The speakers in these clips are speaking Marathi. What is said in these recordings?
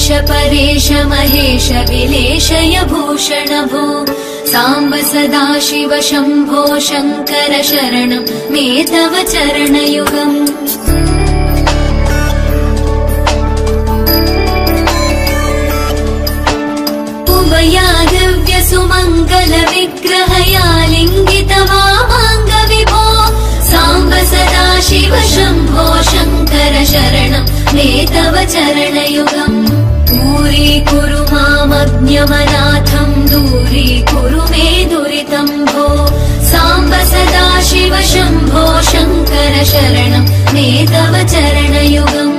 ईश परेश महेश विलेशय भूषण भो साम्ब सदा शिव शम्भो शङ्कर शरणं मे तव चरणयुगम् उमया दिव्य सुमङ्गल विग्रहया लिङ्गित वामाङ्ग विभो साम्ब सदा शिव शम्भो शङ्कर शरणं मे तव चरणयुगम् दूरीकुरु मामज्ञमनाथं दूरीकुरु मे दुरितं भो साम्ब सदा शिव शम्भो शङ्कर शरणं मे तव चरणयुगम्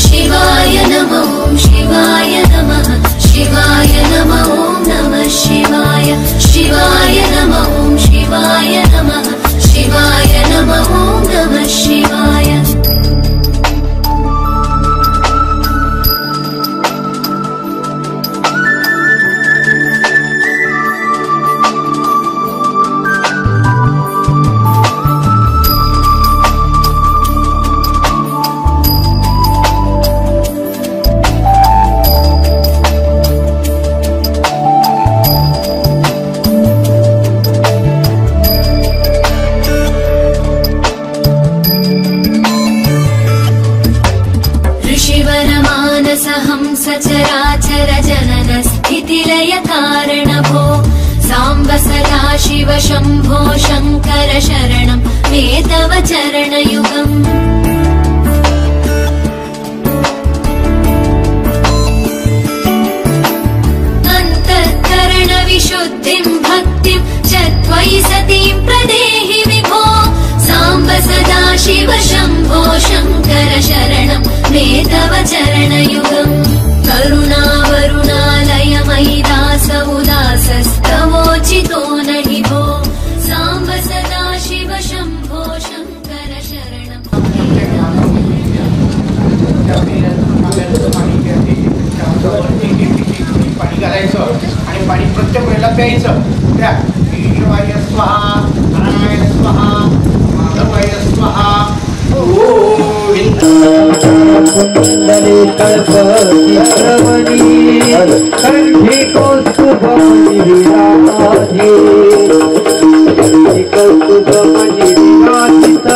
शिवाय नमः शिवाय नमः शिवाय नमः नमः शिवाय शिवाय नमः शिवाय नमः शिवाय नमः नमः शिवाय सचराचर जनन स्थितिलय कारण भो साम्ब सदा शिव शम्भो शङ्कर शरणं मे तव चरणयुगम् अन्तःकरण विशुद्धिं भक्तिं च त्वयि सतीं प्रदेहि विभो साम्ब सदा शिव शम्भो शङ्कर शरणं मे तव चरणयुगम् करुणावरुणालय मयि दास उदासस्तवोचितो नहि भो साम्ब सदा शिव शम्भो शङ्कर शरणं पाणी घालायचं आणि पाणी प्रत्येक वेळेला प्यायचं त्या ईश्वराय स्वाहा नारायणाय स्वाहा माधवाय स्वाहा कुंडली कल्पती श्रवणी कंठी कौस्तुभमणि विराजे कंठी कौस्तुभमणि विराजित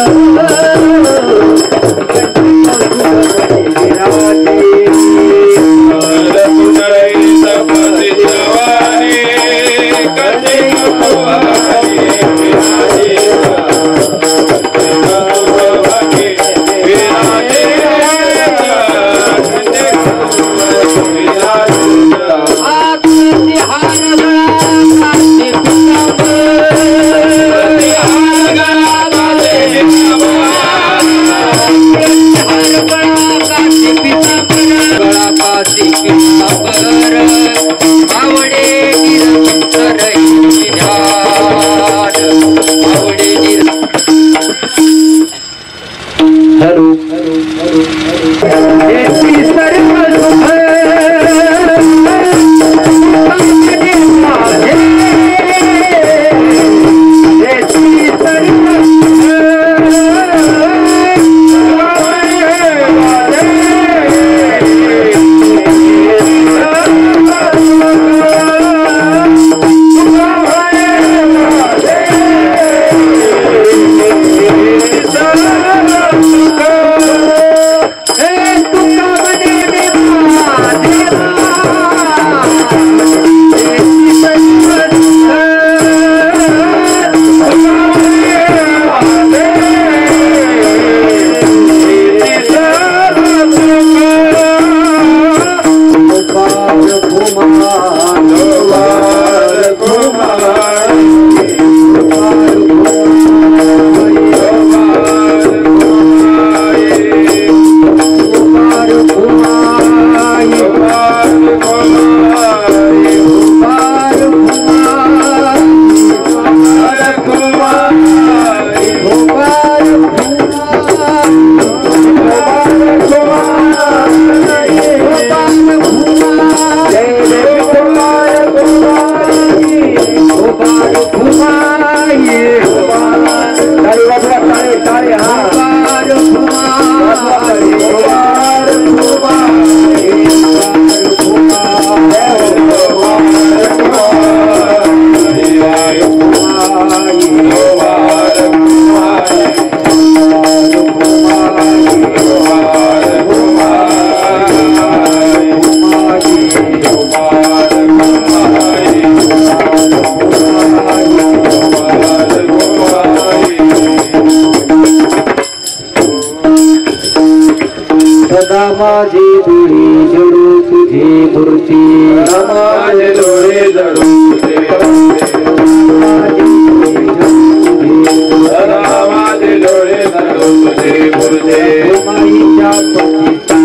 माझे डोळे जडू तुझी मूर्ती माझे डोळे जडू तुझे माझे डोळे जडू तुझे मूर्ती माईच्या पतीची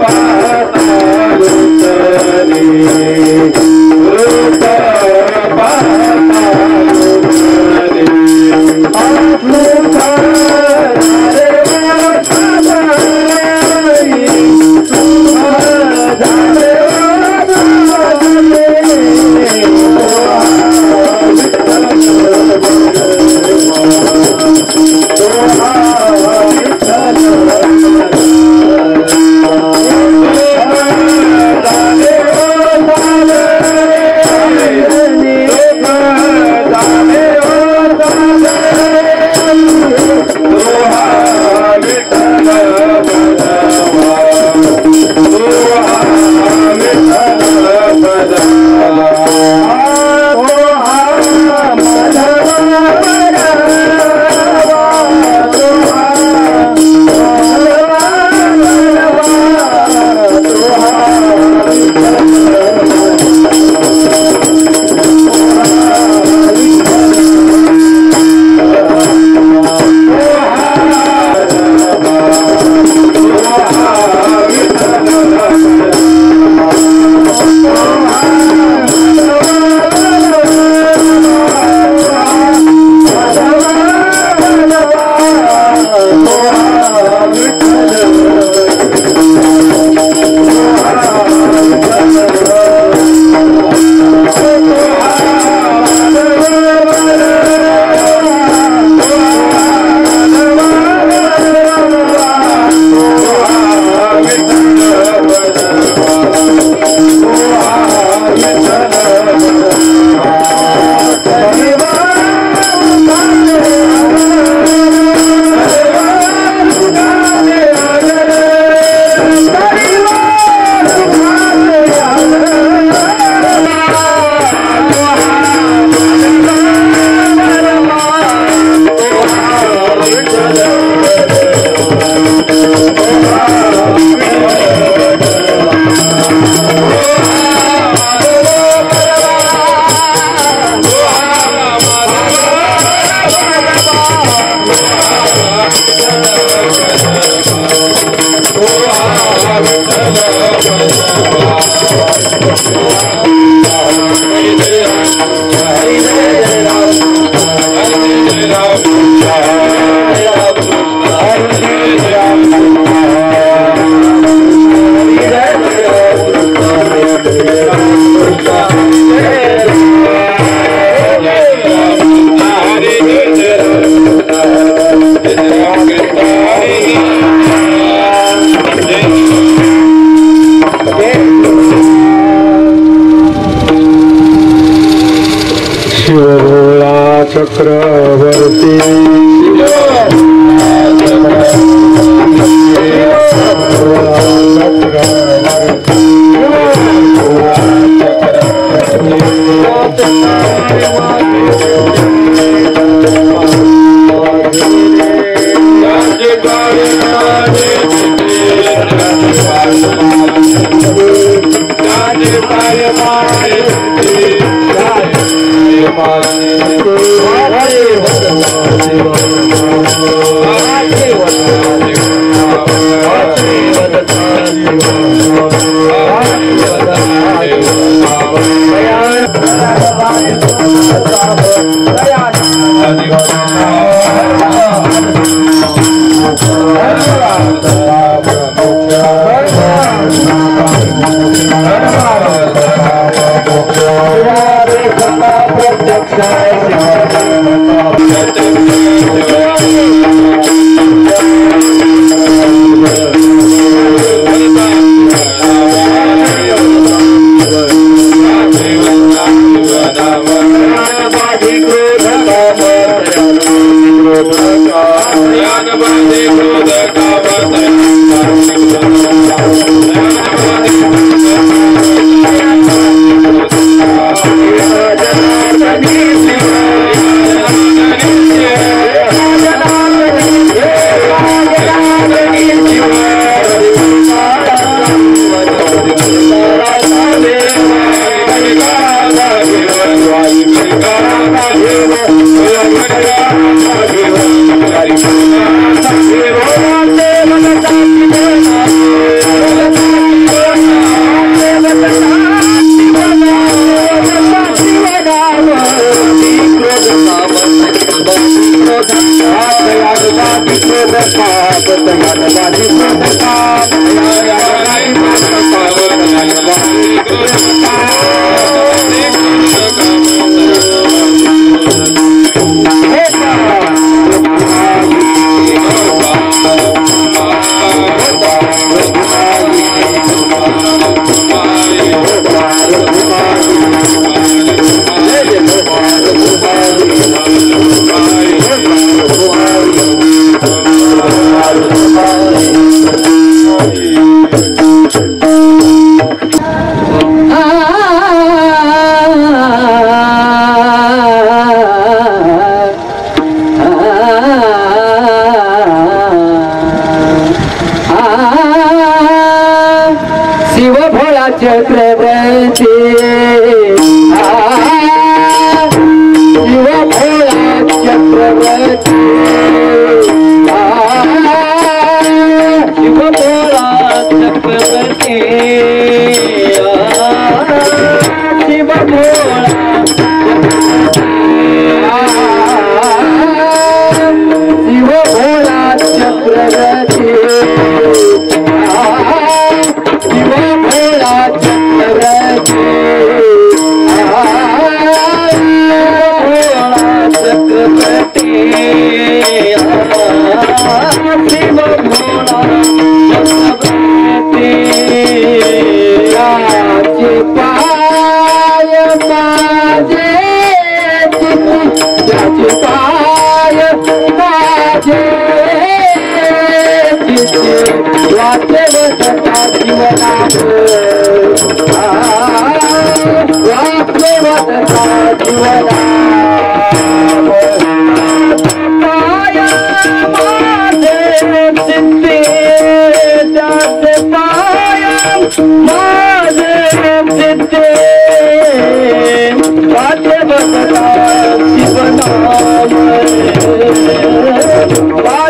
Bye. चक्रवर्ती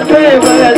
Bye.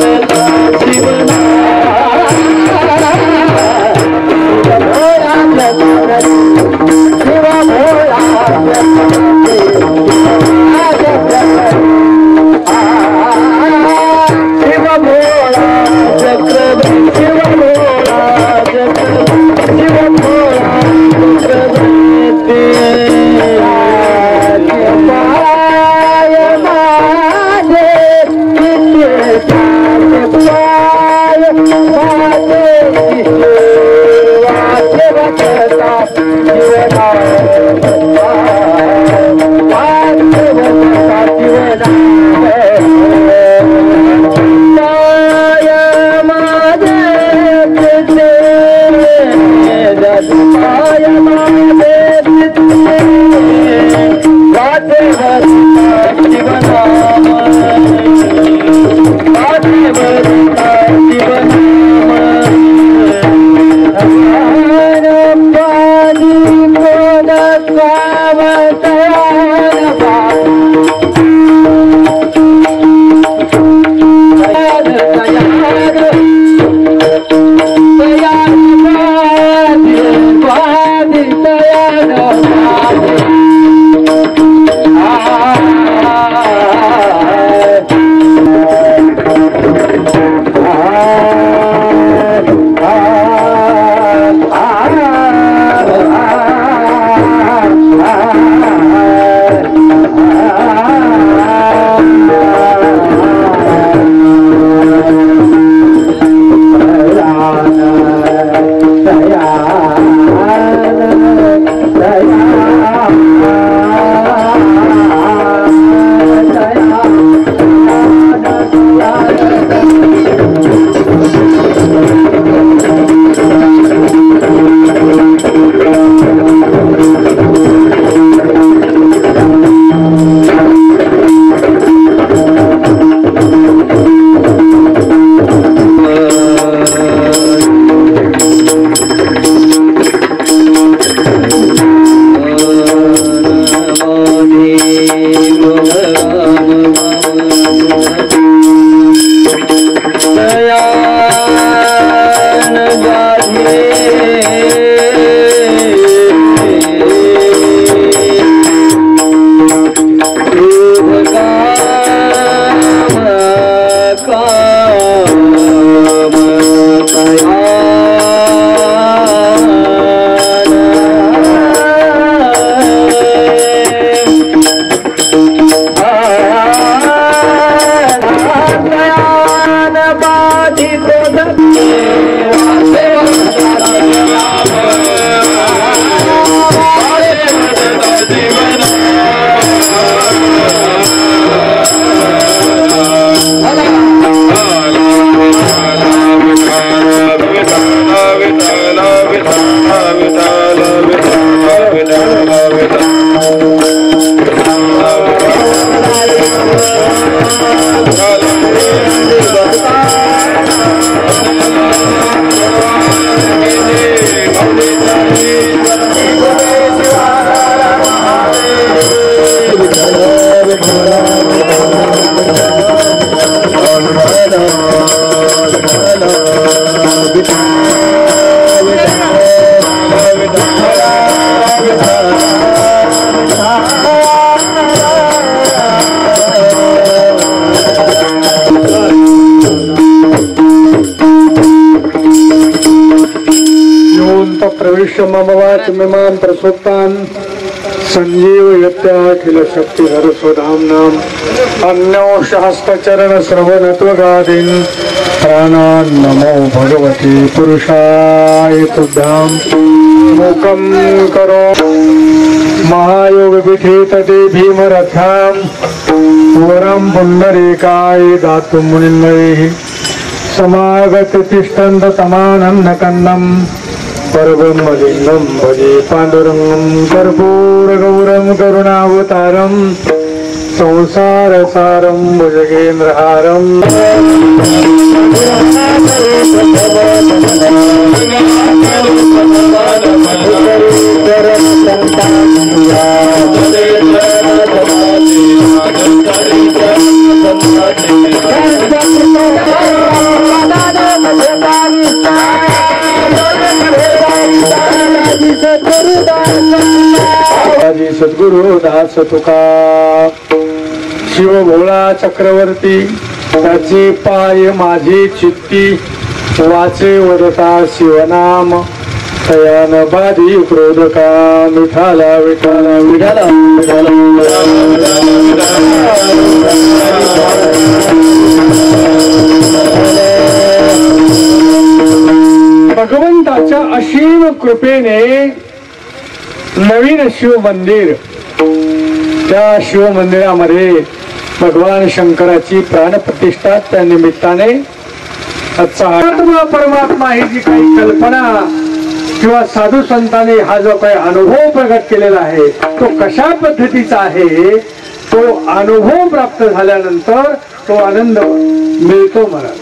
प्रविश्य मम वाचमिमां प्रसुप्तान् सञ्जीवयत्याखिल शक्तिधर स्वधाम्नाम् अन्योषहस्तचरण श्रवणत्वगादीन् प्राणान् नमो भगवते पुरुषाय तुभ्यां मूकं करो महायोगपीठे तटे भीमरथ्यां वरं पुण्डरीकाय दातुं मुनिन्वैः समागत तिष्ठन्त तमानन्दकन्दम् परब्रह्मलिङ्गं भजे पाण्डुरङ्गं कर्पूरगौरं करुणावतारं संसारसारं भुजगेन्द्रहारं सद्गुरु दास तुका शिव भोळा चक्रवर्ती त्याचे पाय माझी चित्ती वाचे वदता शिवनाम तयान बाधी क्रोधका विठाला विठाला विठाला भगवंताच्या असीम कृपेने नवीन शिव मंदिर, त्या शिव मंदिरामध्ये भगवान शंकराची प्राणप्रतिष्ठा त्या निमित्ताने आत्मा परमात्मा ही जी काही कल्पना किंवा साधू संतांनी हा जो काही अनुभव प्रगट केलेला आहे तो कशा पद्धतीचा आहे, तो अनुभव प्राप्त झाल्यानंतर तो आनंद मिळतो मला,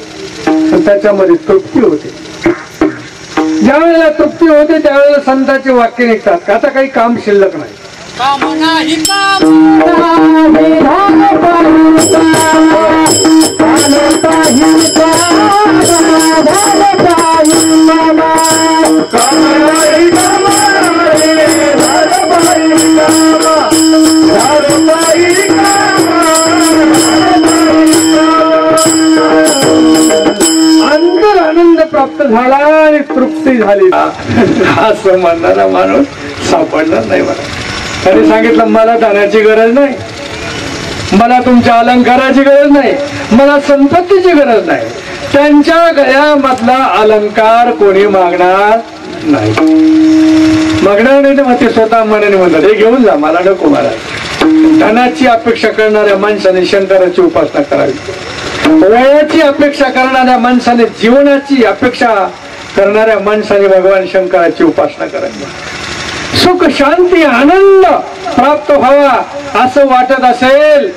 त्याच्यामध्ये तृप्ती होते. ज्या वेळेला तृप्ती होते त्यावेळेला संतांचे वाक्य निघतात, आता काही काम शिल्लक नाही. अंतर आनंद प्राप्त झाला आणि तृप्ती झाली असं म्हणणारा माणूस सापडणार नाही. मला त्यांनी सांगितलं मला दानाची गरज नाही, मला तुमच्या अलंकाराची गरज नाही, मला संपत्तीची गरज नाही. त्यांच्या गळ्यामधला अलंकार कोणी मागणार नाही. मागणार नाही तर मग ते स्वतः मनाने म्हणतात हे घेऊन जा, मला नको. मला धनाची अपेक्षा करणाऱ्या माणसाने शंकराची उपासना करावी, वयाची अपेक्षा करणाऱ्या माणसाने, जीवनाची अपेक्षा करणाऱ्या माणसाने भगवान शंकराची उपासना करावी. सुख शांती आनंद प्राप्त व्हावा असं वाटत असेल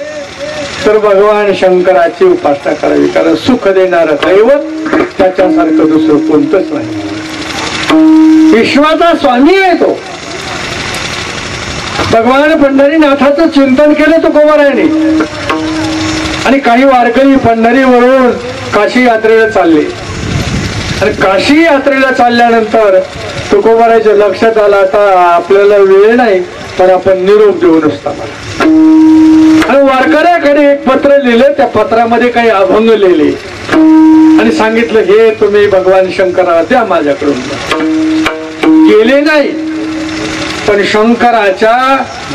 तर भगवान शंकराची उपासना करावी, कारण सुख देणारं दैवत त्याच्यासारखं दुसरं कोणतंच नाही. विश्वाचा स्वामी आहे तो. भगवान पंढरीनाथाचं चिंतन केलं तुकोबारायांनी, आणि काही वारकरी पंढरीवरून काशी यात्रेला चालले, आणि काशी यात्रेला चालल्यानंतर तुकोबाराच्या लक्षात आलं आता आपल्याला वेळ नाही, पण आपण निरोप देऊन असता मला. आणि वारकऱ्याकडे एक पत्र लिहिलं, त्या पत्रामध्ये काही अभंग लिहिले. आणि सांगितलं हे तुम्ही भगवान शंकराला द्या माझ्याकडून. गेले नाही, पण शंकराच्या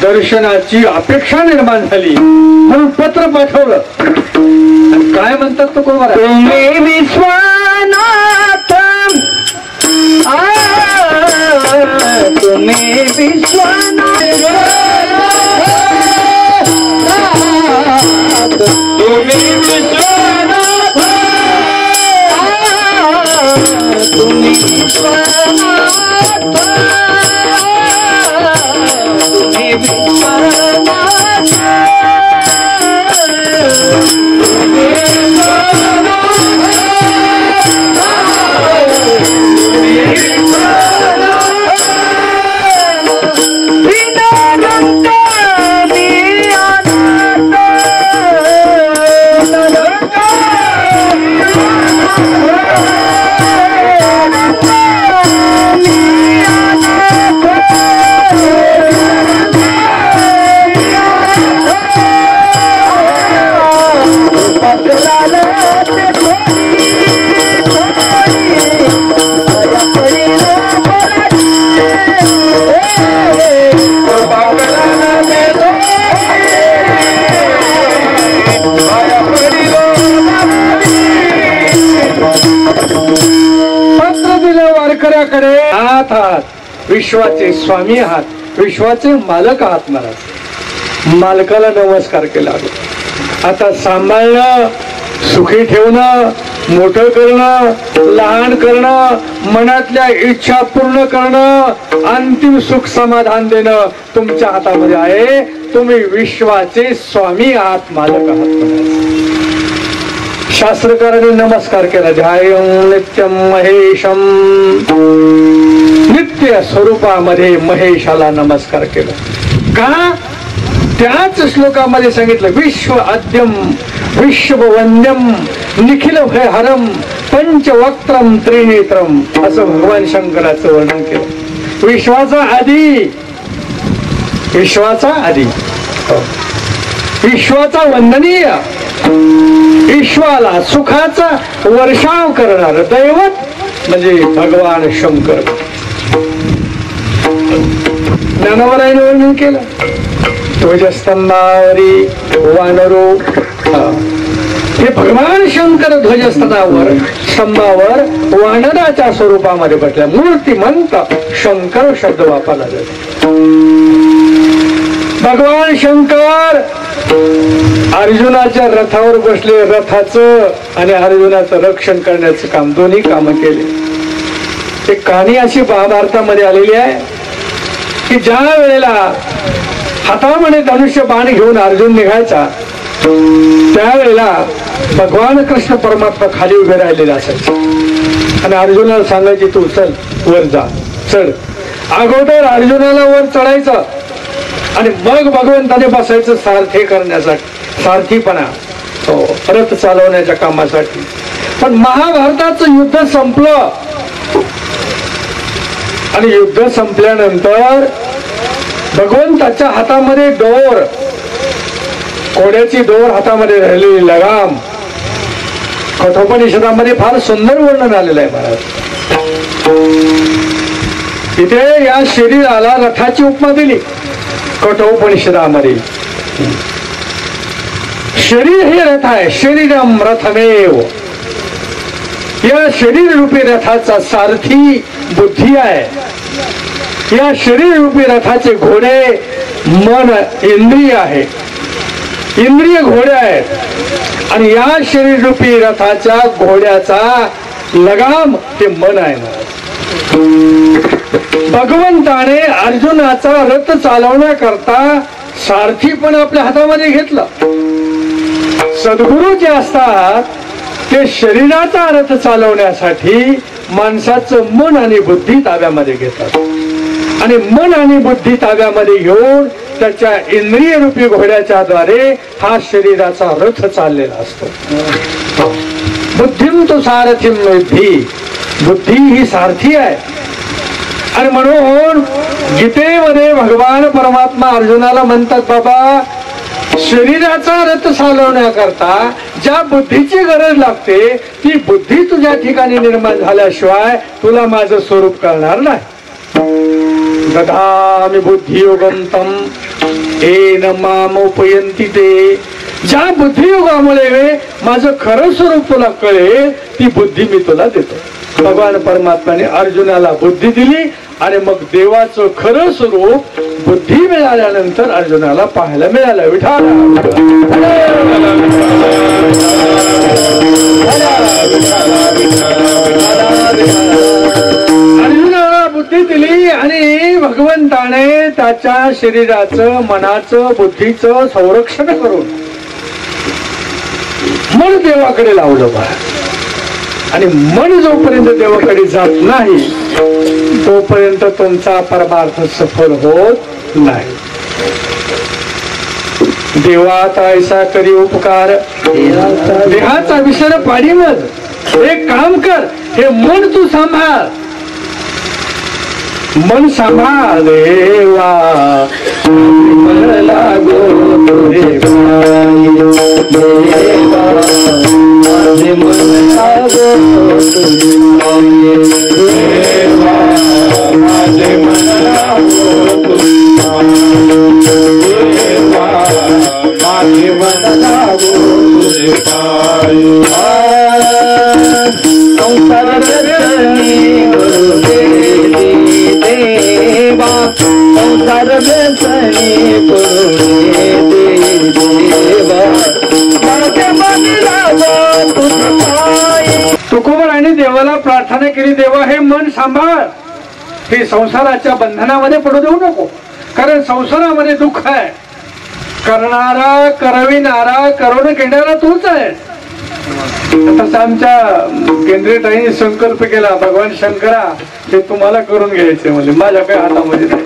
दर्शनाची अपेक्षा निर्माण झाली म्हणून पत्र पाठवलं. आणि काय म्हणतात तो कोण तुम्ही विश्वनाथ, तुम्ही विश्वनाथ, तुम्ही विश्वनाथ, तुम्ही विश्वनाथ, तुम्ही विश्वनाथ, विश्वाचे स्वामी आहात, विश्वाचे मालक आहात महाराज. मालकाला नमस्कार केला. आता सांभाळणं, सुखी ठेवणं, मोठं करणं, लहान करणं, मनातल्या इच्छा पूर्ण करणं, अंतिम सुख समाधान देणं तुमच्या हातामध्ये आहे. तुम्ही विश्वाचे स्वामी आहात, मालक आहात. शास्त्रकारांनी नमस्कार केला. ध्यायं नित्यं महेशम, नित्य स्वरूपामध्ये महेशाला नमस्कार केला. का? त्याच श्लोकामध्ये सांगितलं विश्व आद्यम विश्ववंद्यम निखिल भयहरम पंचवक्त्रम त्रिनेत्रम, असं भगवान शंकराचं वर्णन केलं. विश्वाचा आदी, विश्वाचा आदी, विश्वाचा वंदनीय, ईश्वाला सुखाचा वर्षाव करणार दैवत म्हणजे भगवान शंकर. ज्ञानवरायने वर्णन केलं. ध्वजस्तंभावरी वानरो, हे भगवान शंकर ध्वजस्तंभावर स्तंभावर वानराच्या स्वरूपामध्ये बसल्या. मूर्तिमंत शंकर शब्द वापरला जातो. भगवान शंकर अर्जुनाच्या रथावर बसले. रथाचं आणि अर्जुनाचं रक्षण करण्याचं काम, दोन्ही काम केले. एक कहाणी अशी महाभारतामध्ये आलेली आहे की ज्या वेळेला हातामध्ये धनुष्य बाण घेऊन अर्जुन निघायचा, त्यावेळेला भगवान कृष्ण परमात्मा खाली उभे राहिलेले असायचे आणि अर्जुनाला सांगायचे तू चल वर जा, चढ. अगोदर अर्जुनाला वर चढायचं आणि मग भगवंताने बसायचं सारथी करण्यासाठी, सारथीपणा, रथ चालवण्याच्या कामासाठी. पण महाभारताचं युद्ध संपलं आणि युद्ध संपल्यानंतर भगवंताच्या हातामध्ये दोर, घोड्याची दोर हातामध्ये राहिलेली लगाम, कठोपनिषदामध्ये फार सुंदर वर्णन आलेलं आहे महाराज. तिथे या शरीराला रथाची उपमा दिली कठोपनिषदामध्ये. शरीर हे रथ आहे, शरीरम रथमेव. या शरीर रूपी रथाचा सारथी बुद्धी आहे. या शरीर रूपी रथाचे घोडे मन इंद्रिय आहे, इंद्रिय घोडे आहेत आणि या शरीर रूपी रथाच्या घोड्याचा लगाम ते मन आहे. भगवंताने अर्जुनाचा रथ चालवण्याकरता सारथी पण आपल्या हातामध्ये घेतलं. सद्गुरू जे असतात ते शरीराचा रथ चालवण्यासाठी माणसाचं मन आणि बुद्धी ताब्यामध्ये घेतात आणि मन आणि बुद्धी ताब्यामध्ये घेऊन त्याच्या इंद्रिय रूपी घोड्याच्या द्वारे हा शरीराचा रथ चाललेला असतो. बुद्धिम तो सारथीम विद्धी, बुद्धी ही सारथी आहे. आणि म्हणून गीतेमध्ये भगवान परमात्मा अर्जुनाला म्हणतात बाबा शरीराचा रथ चालवण्याकरता ज्या बुद्धीची गरज लागते ती बुद्धी तुझ्या ठिकाणी निर्माण झाल्याशिवाय तुला माझं स्वरूप कळणार नाही. ददामि बुद्धियोगंतम येन मामुपयन्ति ते. ज्या बुद्धियोगामुळे माझं खरं स्वरूप तुला कळेल ती बुद्धी मी तुला देतो. भगवान परमात्म्याने अर्जुनाला बुद्धी दिली आणि मग देवाचं खरं स्वरूप बुद्धी मिळाल्यानंतर अर्जुनाला पाहायला मिळालं. विठाला अर्जुनाला बुद्धी दिली आणि भगवंताने त्याच्या शरीराचं मनाचं बुद्धीचं संरक्षण करून मन देवाकडे लावलं बा. आणि मन जोपर्यंत देवाकडे जात नाही तोपर्यंत तुमचा परमार्थ सफल होत नाही. देवाचा ऐसा करी उपकार देहाचा विसर पाडी मग. एक काम कर, हे मन तू सांभाळ. मन सांभाळ देवा मन लागो तुझे पायी. देवा माझे मन लागो तुझे पायी. देवा माझे मन लागो तुझे पायी. देवा माझे मन लागो तुझे पायी. संसार रचनी गुरुदेवी देवा संसार रचनी गुरुदेवी देवा माझे मन लागो तुझे पायी. तुकोबाराने देवाला प्रार्थना केली, देवा हे मन सांभाळ, हे संसाराच्या बंधनामध्ये पडू देऊ नको. कारण संसारामध्ये दुःख आहे. करणारा करविणारा करून घेणारा तूच आहे. तसं आमच्या केंद्रीय ताईने संकल्प केला, भगवान शंकरा हे तुम्हाला करून घ्यायचे म्हणजे माझ्या काही हातामध्ये नाही.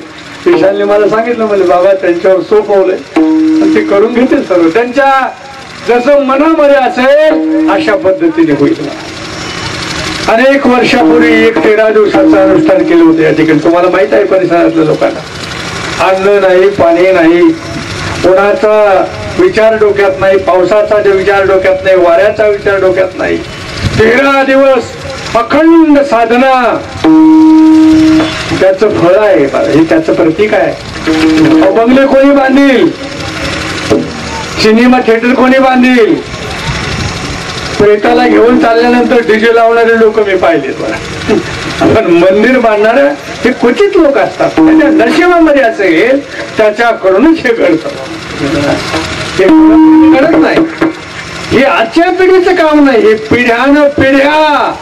ईशानने मला सांगितलं म्हणजे बाबा त्यांच्यावर सोपवलंय ते करून घेतील सर्व. त्यांच्या जसं मनामध्ये असेल अशा पद्धतीने होईल. अनेक वर्षापूर्वी एक 13 दिवसाचं अनुष्ठान केलं होतं या ठिकाणी. तुम्हाला माहित आहे परिसरातल्या लोकांना अन्न नाही, पाणी नाही, कोणाचा विचार डोक्यात नाही, पावसाचा विचार डोक्यात नाही, वाऱ्याचा विचार डोक्यात नाही. 13 दिवस अखंड साधना त्याचं फळ आहे, हे त्याचं प्रतीक आहे. बंगले कोणी बांधील, सिनेमा थिएटर कोणी बांधील, प्रेताला घेऊन चालल्यानंतर डीजे लावणारे लोक मी पाहिलेत बरं. पण मंदिर बांधणारे हे क्वचित लोक असतात. त्याच्या नशिबामध्ये असेल त्याच्याकडूनच हे घडतं. हे घडत नाही. हे आजच्या पिढीचं काम नाही, हे पिढ्यानं पिढ्या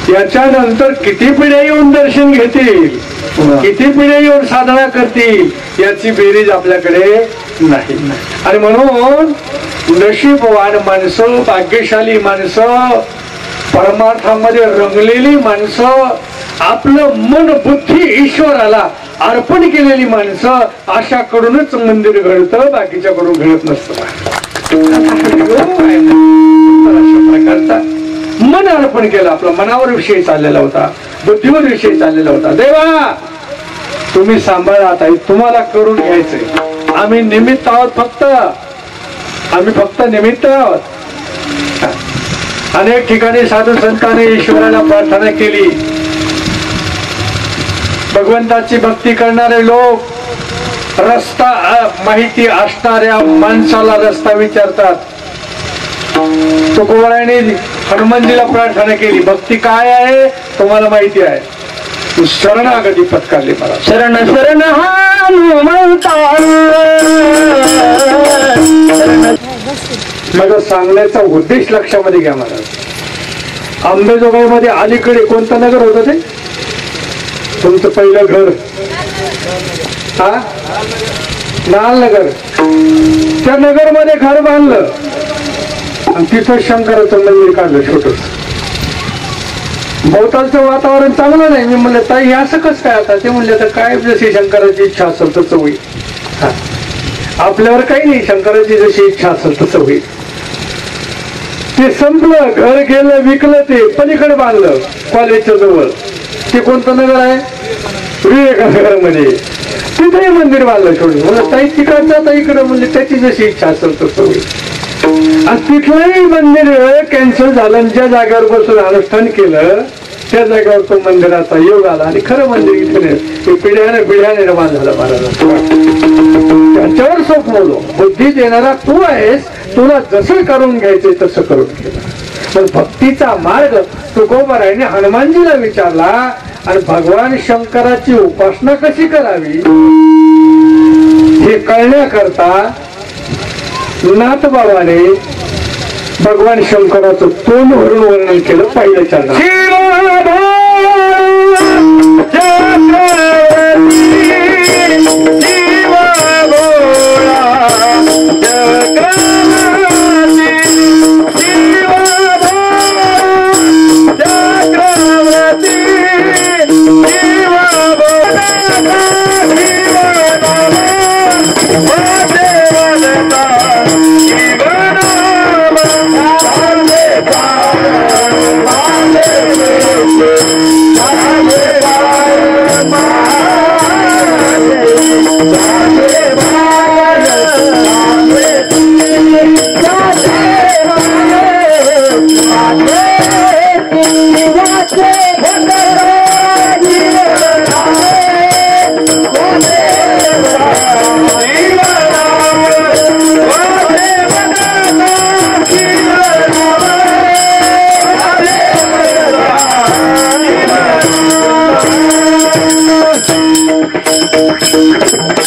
याच्यानंतर किती पिढ्या येऊन दर्शन घेतील, किती पिढ्या येऊन साधना करतील याची बेरीज आपल्याकडे नाही. आणि म्हणून नशीबवान माणसं, भाग्यशाली माणसं, परमार्थामध्ये रंगलेली माणसं, आपलं मन बुद्धी ईश्वराला अर्पण केलेली माणसं अशाकडूनच मंदिर घडतं, बाकीच्याकडून घडत नसतं. अशा प्रकारचा मन अर्पण केलं. आपला मनावर विषय चाललेला होता, बुद्धीवर विषय चाललेला होता. देवा तुम्ही सांभाळा, आता तुम्हाला करून घ्यायचंय. आम्ही निमित्त आहोत, आम्ही फक्त निमित्त आहोत. अनेक ठिकाणी साधू संतांनी ईश्वराला प्रार्थना केली. भगवंताची भक्ती करणारे लोक रस्ता माहिती असणाऱ्या माणसाला रस्ता विचारतात. तुकोबाराने हनुमानजीला प्रार्थना केली, भक्ती काय आहे तुम्हाला माहिती आहे, तू शरणागती पत्करली मला. शरण शरण हनुमंता. माझा सांगण्याचा उद्देश लक्षामध्ये घ्या मला. अंबेजोगाईमध्ये अलीकडे कोणतं नगर होतं ते तुमचं पहिलं घर? हा, नाल नगर. त्या नगरमध्ये घर बांधलं आणि तिथं शंकराचं मंदिर काढलं छोटं. भोवतालचं वातावरण चांगलं नाही. मी म्हणलं ताई हे असं कसं काय? आता ते म्हणले तर काय जशी शंकराची इच्छा असेल तसं होईल. आपल्यावर काही नाही, शंकराची जशी इच्छा असेल तसं होईल. ते संपलं, घर गेलं, विकलं. ते पलीकडे बांधलं कॉलेजच्या जवळ. ते कोणतं नगर आहे? विवेकानगरमध्ये. तिथेही मंदिर बांधलं छोटं. म्हणलं ताई तिकडं जाता इकडं, म्हणजे त्याची जशी इच्छा असेल तसं होईल. आणि तिथलंही मंदिर कॅन्सल झालं. ज्या जागेवर बसून अनुष्ठान केलं त्या जागेवर तो मंदिराचा योग आला आणि खरं मंदिर इथे नाही, पिढ्याने निर्माण झालं महाराजांचं. त्याच्यावर सोपवलो. बुद्धी देणारा तू आहेस, तुला जसं करून घ्यायचंय तसं करून घ्यायचं. पण भक्तीचा मार्ग तुकोबारायने हनुमानजीला विचारला आणि भगवान शंकराची उपासना कशी करावी हे कळण्याकरता नाथबाबाने भगवान शंकराचं तोंड भरून वर्णन केलं पहिलं चरण.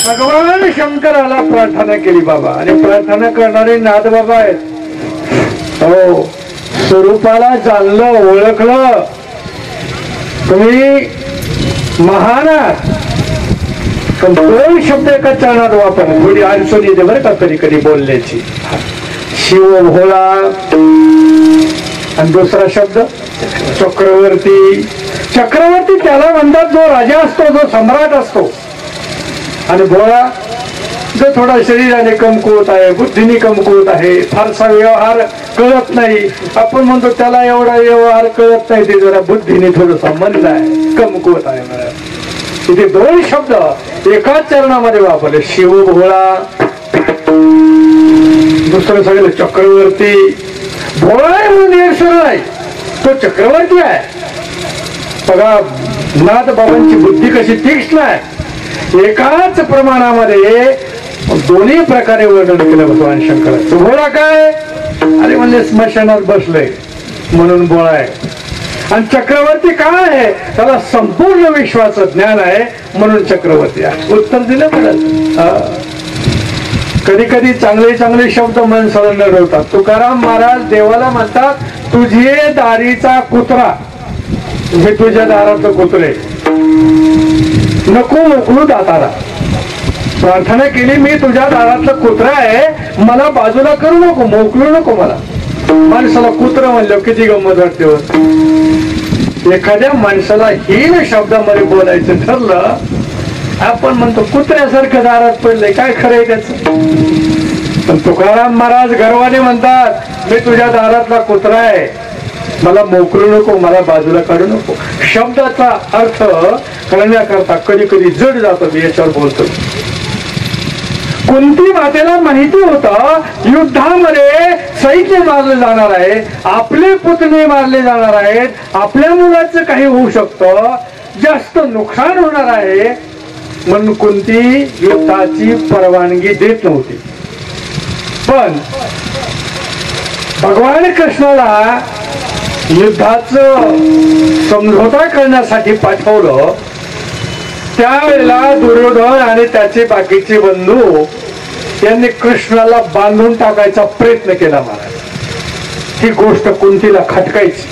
भगवान शंकराला प्रार्थना केली बाबा. आणि प्रार्थना करणारे नाथ बाबा आहेत. हो, स्वरूपाला जाणलं ओळखलं तुम्ही महान आहात. पण दोन शब्द एका चरणात वापरले. थोडी अडचण येते बरं का कधी कधी बोलण्याची. शिव भोळा आणि दुसरा शब्द चक्रवर्ती. चक्रवर्ती त्याला म्हणतात जो राजा असतो, जो सम्राट असतो. आणि भोळा जो थोडा शरीराने कमकुवत आहे, बुद्धीने कमकुवत आहे, फारसा व्यवहार कळत नाही. आपण म्हणतो त्याला एवढा व्यवहार कळत नाही, ते जरा बुद्धीने थोडंसं मंद आहे, कमकुवत आहे. इथे दोन शब्द एकाच चरणामध्ये वापरले. शिव भोळा, दुसरं सगळं चक्रवर्ती. भोळा आहे म्हणून एक सरळ आहे, तो चक्रवर्ती आहे. बघा नाथ बाबांची बुद्धी कशी तीक्ष्ण आहे. एकाच प्रमाणामध्ये दोन्ही प्रकारे वर्णन केलं भगवान शंकराचं. भोळा काय, अरे म्हणजे स्मशानात बसलंय म्हणून भोळा आहे. आणि चक्रवर्ती काय आहे, त्याला संपूर्ण विश्वाचं ज्ञान आहे म्हणून चक्रवर्ती आहे. उत्तर दिलं मला. कधी कधी चांगले चांगले शब्द मन सळंग होतात. तुकाराम महाराज देवाला म्हणतात, तुझे दारीचा कुत्रा, हे तुझ्या दाराचं कुत्रे, नको मोकळू दातारा. प्रार्थना केली, मी तुझ्या दारातलं कुत्रा आहे, मला बाजूला करू नको, मोकळू नको मला. माणसाला कुत्र म्हणलं किती गंमत वाटते. एखाद्या माणसाला हीन शब्दामध्ये बोलायचं ठरलं, आपण म्हणतो कुत्र्यासारखं दारात पडलंय, काय खरंय त्याचं. पण तुकाराम महाराज गर्वाने म्हणतात, मी तुझ्या दारातला कुत्रा आहे, मला मोकळू नको, मला बाजूला काढू नको. शब्दाचा अर्थ कळण्याकरता कधी कधी जड जातो. मी याच्यावर बोलतो. कुंती मातेला माहिती होतं युद्धामध्ये सैन्य मारले जाणार आहे, आपले पुतणे मारले जाणार आहेत, आपल्या मुलाचं काही होऊ शकतं, जास्त नुकसान होणार आहे, म्हणून कुंती युद्धाची परवानगी देत नव्हती. पण भगवान कृष्णाला युद्धाचं समझोता करण्यासाठी पाठवलं. त्यावेळेला दुर्योधन आणि त्याचे बाकीचे बंधू यांनी कृष्णाला बांधून टाकायचा प्रयत्न केला. महाराज ही गोष्ट कुंतीला खटकायची.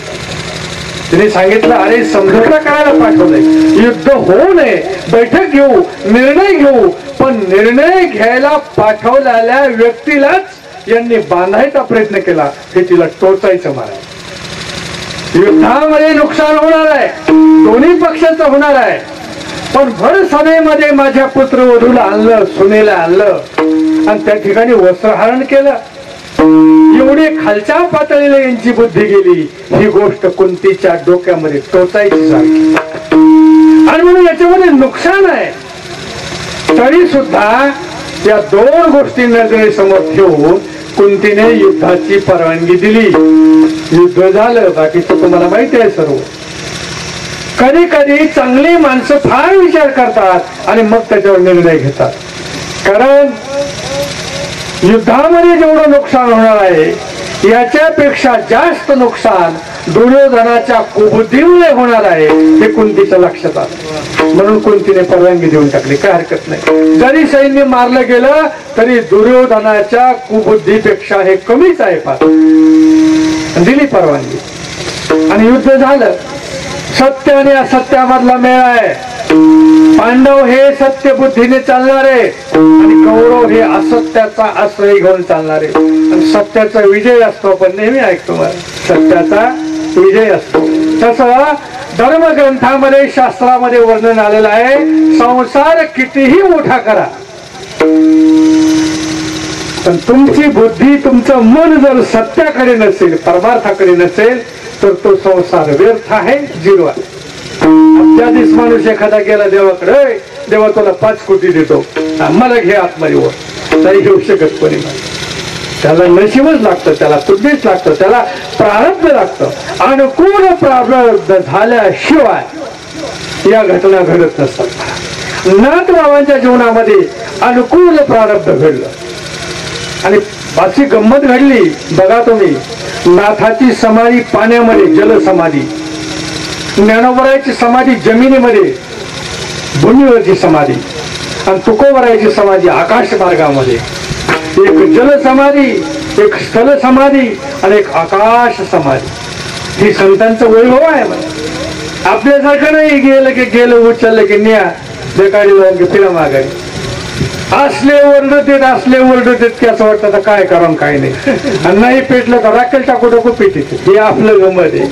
तिने सांगितलं, अरे समझोता करायला पाठवलंय, युद्ध होऊ नये, बैठक घेऊ, निर्णय घेऊ, पण निर्णय घ्यायला पाठवलेल्या व्यक्तीलाच यांनी बांधायचा प्रयत्न केला. हे तिला टोचायचं. महाराज युद्धामध्ये नुकसान होणार आहे, दोन्ही पक्षाचं होणार आहे, पण भर सभेमध्ये माझ्या पुत्रवधूला आणलं, सुनेला आणलं आणि त्या ठिकाणी वस्त्रहरण केलं. एवढी खालच्या पातळीला यांची बुद्धी गेली. ही गोष्ट कुंतीच्या डोक्यामध्ये टोचायची सारखी. आणि म्हणून याच्यामध्ये नुकसान आहे. तरी सुद्धा या दोन गोष्टी नजरेसमोर ठेवून कुंतीने युद्धाची परवानगी दिली. युद्ध झालं, बाकीचं तुम्हाला माहिती आहे सर्व. कधी कधी चांगली माणसं फार विचार करतात आणि मग त्याच्यावर निर्णय घेतात. कारण युद्धामध्ये जेवढं नुकसान होणार आहे याच्यापेक्षा जास्त नुकसान दुर्योधनाच्या कुबुद्धीमुळे होणार आहे हे कुंतीच्या लक्षात आलं. म्हणून कुंतीने परवानगी देऊन टाकली. काय हरकत नाही, जरी सैन्य मारलं गेलं तरी दुर्योधनाच्या कुबुद्धीपेक्षा हे कमीच आहे. फार दिली परवानगी आणि युद्ध झालं. सत्य आणि असत्यामधला मेळ आहे. पांडव हे सत्य बुद्धीने चालणारे आणि कौरव हे असत्याचा आश्रय घेऊन चालणारे. आणि सत्याचा विजय असतो. पण नेहमी ऐकतो मला, सत्याचा विजय असतो. तसं धर्मग्रंथामध्ये शास्त्रामध्ये वर्णन आलेलं आहे. संसार कितीही मोठा करा पण तुमची बुद्धी, तुमचं मन जर सत्याकडे नसेल, परमार्थाकडे नसेल तर तो संसार व्यर्थ आहे, झिरो आहे. त्या दिवस माणूस एखादा गेला देवाकडे, देवा तुला 5 कोटी देतो, मला घे आतमध्ये वर, तरी घेऊ शकत कोणी नाही. त्याला नशीबच लागतं, त्याला पुण्यच लागतं, त्याला प्रारब्ध लागतं. अनुकूल प्रारब्ध झाल्याशिवाय या घटना घडत नसतात. नाथबाबांच्या जीवनामध्ये अनुकूल प्रारब्ध घडलं आणि अशी गंमत घडली. बघा तुम्ही, नाथाची समाधी पाण्यामध्ये, जलसमाधी. ज्ञानोबरायची समाधी जमिनीमध्ये, भूमीवरची समाधी. आणि तुकोबरायची समाधी आकाश मार्गामध्ये. एक जल समाधी, एक स्थल समाधी आणि एक आकाश समाधी. ही संतांचं वैभव आहे. आपल्यासारखं नाही गेलं की गेलं, उचललं की न्या, बेकारी जाऊन फिरा माघारी. असले ओरडत येत, असले ओरडत येत की असं वाटतं आता काय करावं काय नाही. आणि नाही पेटलं तर राखेल टाकू टाकू पेटीत. हे आपलं गमत आहे.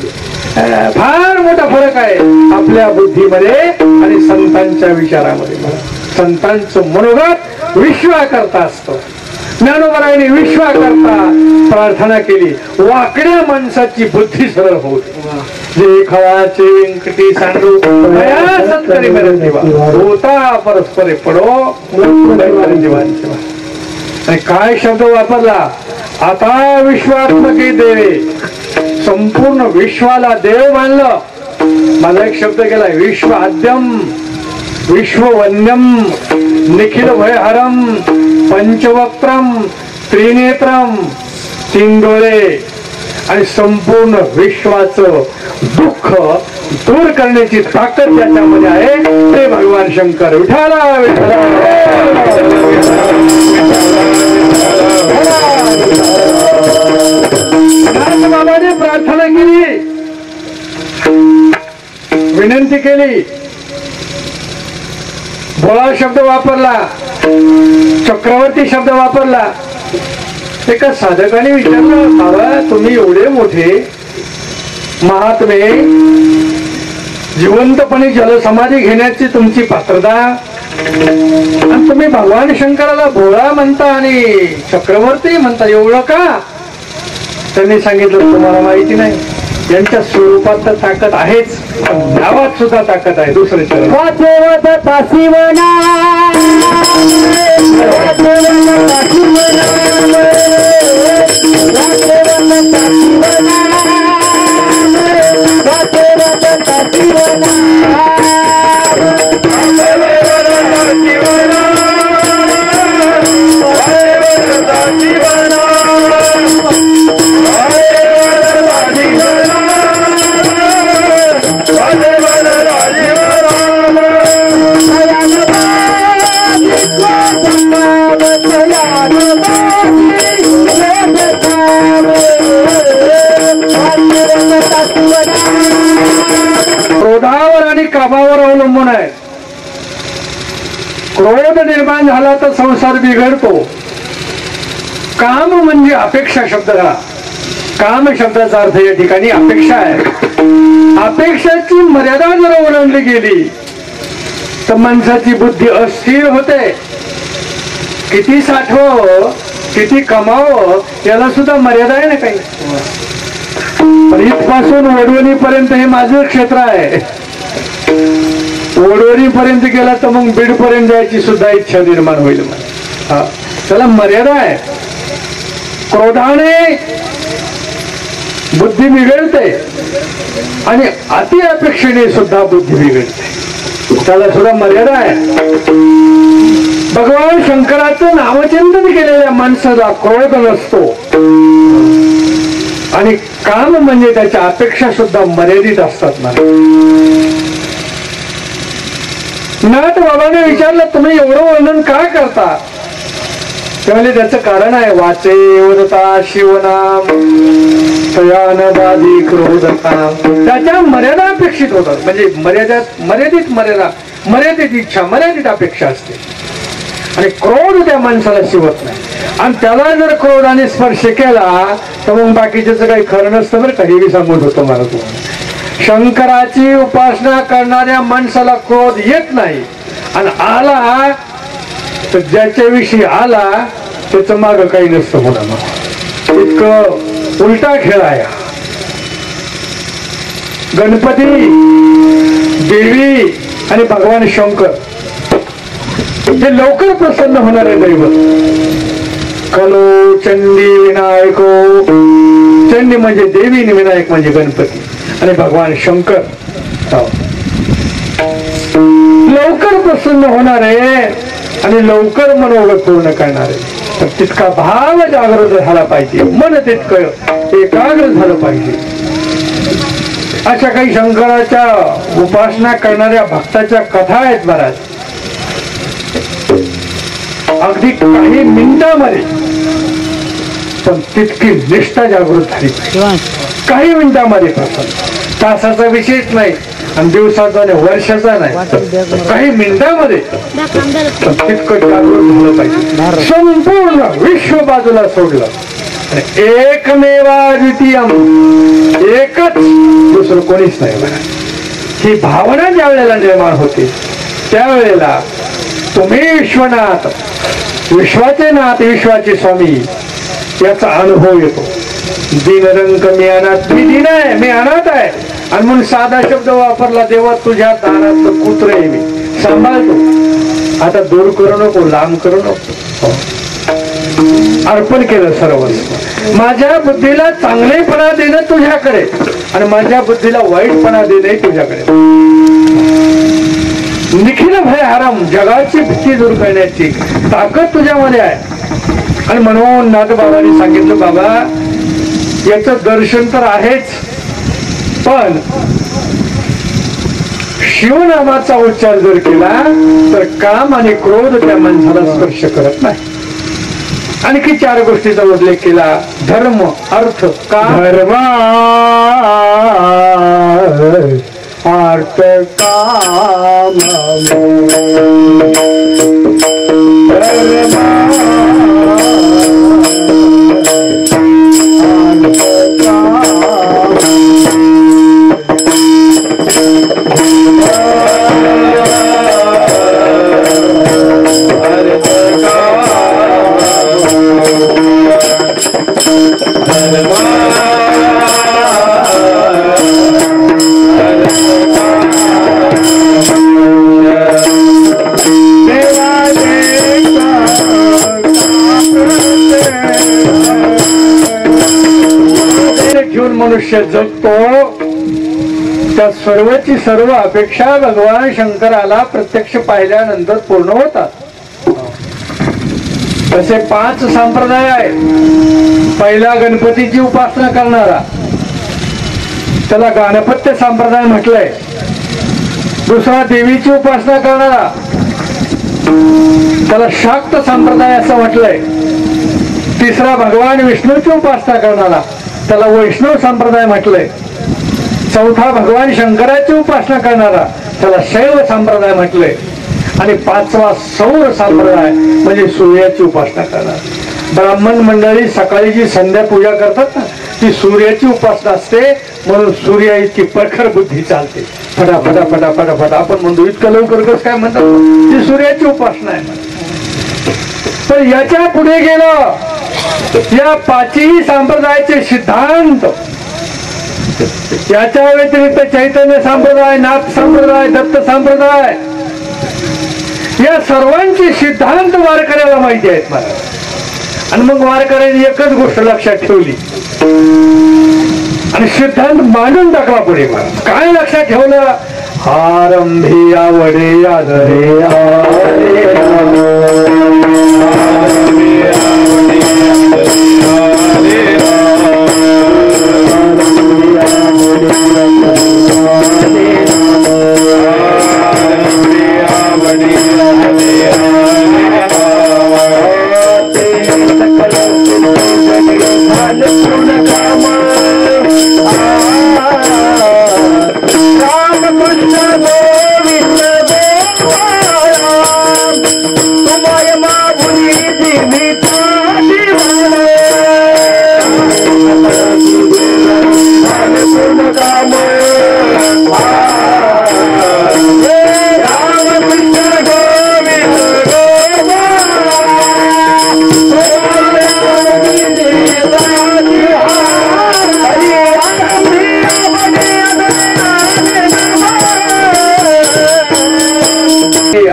फार मोठा फरक आहे आपल्या बुद्धीमध्ये आणि संतांच्या विचारामध्ये. संतांचं मनोगत विश्वा करता असतं. ज्ञानोबरायांनी विश्वा करता प्रार्थना केली, वाकड्या माणसाची बुद्धी सरळ होत. जे खळाचे व्यंकटी सांडू सत्करी होता परस्परे पडो जीवांचे. आणि काय शब्द वापरला, आता विश्वात्मके देवे. संपूर्ण विश्वाला देव मानलं. माझा एक शब्द केलाय, विश्व आद्यम, विश्ववन्यम, निखिल भयहरम, पंचवक्त्रम, त्रिनेत्रम, 3 डोळे आणि संपूर्ण विश्वाचं दुःख दूर करण्याची ताकद त्याच्यामध्ये आहे. ते भगवान शंकर. विठाला बाबाने प्रार्थना केली, विनंती केली, भोळा शब्द वापरला, चक्रवर्ती शब्द वापरला. एका साधकाने विचारलं, बाबा तुम्ही एवढे मोठे महात्मे, जिवंतपणे जलसमाधी घेण्याची तुमची पात्रता, आणि तुम्ही भगवान शंकराला भोळा म्हणता आणि चक्रवर्ती म्हणता, एवढं का? त्यांनी सांगितलं, तुम्हाला माहिती नाही, यांच्या स्वरूपात तर ताकद आहेच, पण नावात सुद्धा ताकद आहे. दुसरे चरण क्रोधावर आणि कामावर अवलंबून आहे. क्रोध निर्माण झाला तर संसार बिघडतो. काम म्हणजे अपेक्षा शब्द. काम शब्दाचा अर्थ या ठिकाणी अपेक्षा आहे. अपेक्षाची मर्यादा जर ओलांडली गेली तर माणसाची बुद्धी अस्थिर होते. किती साठवावं, किती कमावं याला सुद्धा मर्यादा आहे ना काही. पण इथपासून वडवणी पर्यंत हे माझं क्षेत्र आहे. वडवणी पर्यंत गेला तर मग बीड पर्यंत जायची सुद्धा इच्छा निर्माण होईल. त्याला मर्यादा आहे. क्रोधाने बुद्धी बिघडते आणि अति अपेक्षेने सुद्धा बुद्धी बिघडते. त्याला सुद्धा मर्यादा आहे. भगवान शंकराचं नामचिंतन केलेल्या माणसाला क्रोध नसतो आणि काम म्हणजे त्याच्या अपेक्षा सुद्धा मर्यादित असतात. नाथ बाबाने विचारलं, तुम्ही एवढं वर्णन का करता? त्यामुळे त्याचं कारण आहे, वाचे वदता शिवनाम तयानबादी क्रोधकाम. त्याच्या मर्यादा अपेक्षित होतात. म्हणजे मर्यादित मर्यादा, मर्यादित इच्छा, मर्यादित अपेक्षा असते आणि क्रोध त्या माणसाला शिवत नाही. आणि त्याला जर क्रोधाने स्पर्श केला तर मग बाकीच्याच काही खरं नसतं. बरं काही बी सांगत होतो मला तुम्हाला, शंकराची उपासना करणाऱ्या माणसाला क्रोध येत नाही आणि आला तर ज्याच्याविषयी आला त्याचं माग काही नसतं मुलांना. इतकं उलटा खेळ आहे. गणपती, देवी आणि भगवान शंकर हे लवकर प्रसन्न होणारे दैवत. खलो चंडी विनायको. चंडी म्हणजे देवी आणि विनायक म्हणजे गणपती आणि भगवान शंकर लवकर प्रसन्न होणारे आणि लवकर मनोगत पूर्ण करणारे. तर तितका भाव जागृत झाला पाहिजे, मन तितकं एकाग्र झालं पाहिजे. अशा काही शंकराच्या उपासना करणाऱ्या भक्ताच्या कथा आहेत बऱ्याच. अगदी काही मिनिटांमध्ये पण तितकी निष्ठा जागृत झाली. काही मिनिटांमध्ये प्रसन्न. तासाचा विषयच नाही आणि दिवसाचा नाही, वर्षाचा नाही, काही मिनिटांमध्ये तितकं जागृत झालं पाहिजे. संपूर्ण विश्व बाजूला सोडलं आणि एकमेवा द्वितीयम, एकच, दुसरं कोणीच नाही बघा. ही भावना ज्या वेळेला निर्माण होते त्यावेळेला तुम्ही विश्वनाथ, विश्वाचे नाथ, विश्वाचे स्वामी याचा अनुभव येतो. दीनरंग मी अनाथ, मी दीन आहे, मी अनाथ आहे. आणि म्हणून साधा शब्द वापरला, देवा तुझ्या दारात कुत्र आहे, मी सांभाळतो. आता दूर करू नको, लांब करू नको. अर्पण केलं सर्वस्व. माझ्या बुद्धीला चांगलेपणा देणं तुझ्याकडे आणि माझ्या बुद्धीला वाईटपणा देणं तुझ्याकडे. निखिल भय हरम, जगाची भीती दूर करण्याची ताकद तुझ्यामध्ये आहे. आणि म्हणून नाथबाबांनी सांगितलं, बाबा याचं दर्शन तर आहेच, पण शिवनामाचा उच्चार जर केला तर काम आणि क्रोध त्या माणसाला स्पर्श करत नाही. आणखी 4 गोष्टीचा उल्लेख केला, धर्म, अर्थ, काम. धर्म, अर्थ, काम. मनुष्य जगतो त्या सर्वची सर्व अपेक्षा भगवान शंकराला प्रत्यक्ष पाहिल्यानंतर पूर्ण होतात. तसे 5 संप्रदाय आहेत. पहिला गणपतीची उपासना करणारा, त्याला गणपत्य संप्रदाय म्हटलंय. दुसरा देवीची उपासना करणारा, त्याला शाक्त संप्रदाय असं म्हटलंय. तिसरा भगवान विष्णूची उपासना करणारा, त्याला वैष्णव संप्रदाय म्हटलंय. चौथा भगवान शंकराची उपासना करणारा, त्याला शैव संप्रदाय म्हटलंय. आणि 5वा सौर संप्रदाय म्हणजे सूर्याची उपासना करणार. ब्राह्मण मंडळी सकाळी जी संध्या पूजा करतात ना, ती सूर्याची उपासना असते. म्हणून सूर्याची प्रखर बुद्धी चालते. फटाफटा फटाफटा फटा आपण म्हणतो, इतकं लवकर कसं काय म्हणतात, ती सूर्याची उपासना आहे. पण याच्या पुढे गेलं, या 5ही संप्रदायाचे सिद्धांत, याच्या व्यतिरिक्त चैतन्य संप्रदाय, नाथ संप्रदाय, दत्त संप्रदाय, या सर्वांचे सिद्धांत वारकऱ्याला माहिती आहेत मला. आणि मग वारकऱ्याने एकच गोष्ट लक्षात ठेवली आणि सिद्धांत मांडून टाकला पुढे. मला काय लक्षात ठेवलं? आरंभी आवडे आदरे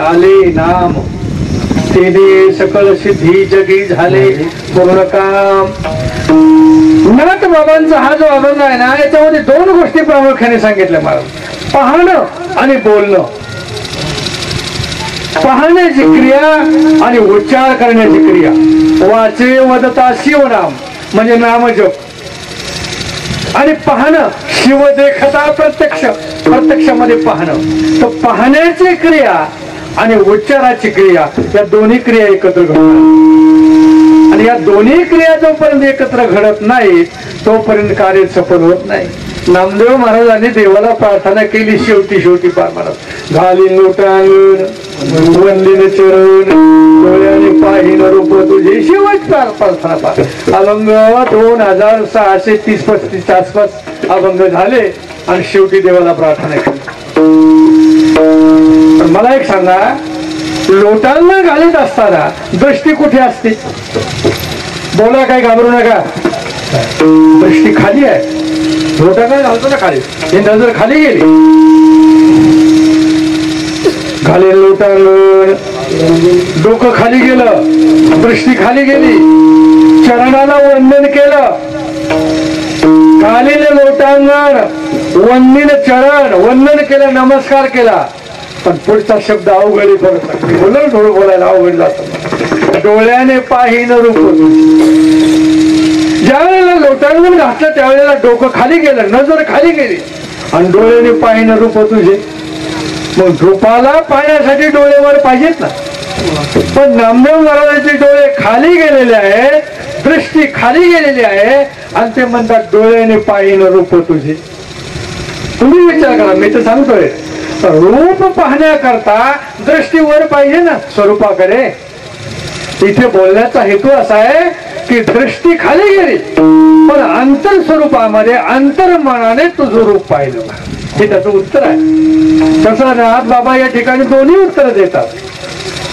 आले नाम तेने सकल सिद्धी जगी झाले पूर्ण काम. नाथ बाबांचा हा जो अभंग आहे ना, याच्यामध्ये दोन गोष्टी प्रामुख्याने सांगितल्या मला. पाहणं आणि बोलणं. पाहण्याची क्रिया आणि उच्चार करण्याची क्रिया. वाचे वदता शिवनाम म्हणजे नामजप. आणि पाहणं शिव देखता प्रत्यक्ष, प्रत्यक्षामध्ये पाहणं. तर पाहण्याची क्रिया आणि उच्चाराची क्रिया या दोन्ही क्रिया एकत्र घडतात. आणि या दोन्ही क्रिया जोपर्यंत एकत्र घडत नाही तोपर्यंत कार्य सफल होत नाही. नामदेव महाराजांनी देवाला प्रार्थना केली. शेवटी पार महाराज घालीन लोटांगण वंदीन चरण डोळ्याने पाहिन रूप तुझे. शेवट प्रार्थना पार. अभंग 2630-35 आसपास अभंग झाले आणि शेवटी देवाला प्रार्थना केली. मला एक सांगा, लोटांना घालीत असताना दृष्टी कुठे असते? बोला, काय घाबरू नका. दृष्टी खाली आहे. लोटांना घालतो ना खाली, ही नजर खाली गेली. घाले लोटांगण, डोकं खाली गेलं, दृष्टी खाली गेली. चरणाला वंदन केलं. घालेलं लोटांगण, वंदन चरण, वंदन केलं, नमस्कार केला. पण पुढचा शब्द अवघडी पडत बोललं. थोडं बोलायला अवघड जातं. डोळ्याने पाहिन रूप. ज्या वेळेला लोटांगण घातलं त्यावेळेला डोकं खाली गेलं, नजर खाली गेली आणि डोळ्याने पाहिन रूप तुझे. मग रूपाला पाहण्यासाठी डोळे वर पाहिजेत ना. पण नामदेव महाराजांचे डोळे खाली गेलेले आहेत, दृष्टी खाली गेलेली आहे आणि ते म्हणतात डोळ्याने पाहिन रूप तुझे. तुम्ही विचार करा, मी तर सांगतोय. रूप पाहण्याकरता दृष्टीवर पाहिजे ना, स्वरूपाकडे. इथे बोलण्याचा हेतू असा आहे की दृष्टी खाली गेली पण अंतर स्वरूपामध्ये अंतर्मनाने तुझं रूप पाहिलं. हे त्याचं उत्तर आहे. तसं नाथ बाबा या ठिकाणी दोन्ही उत्तर देतात.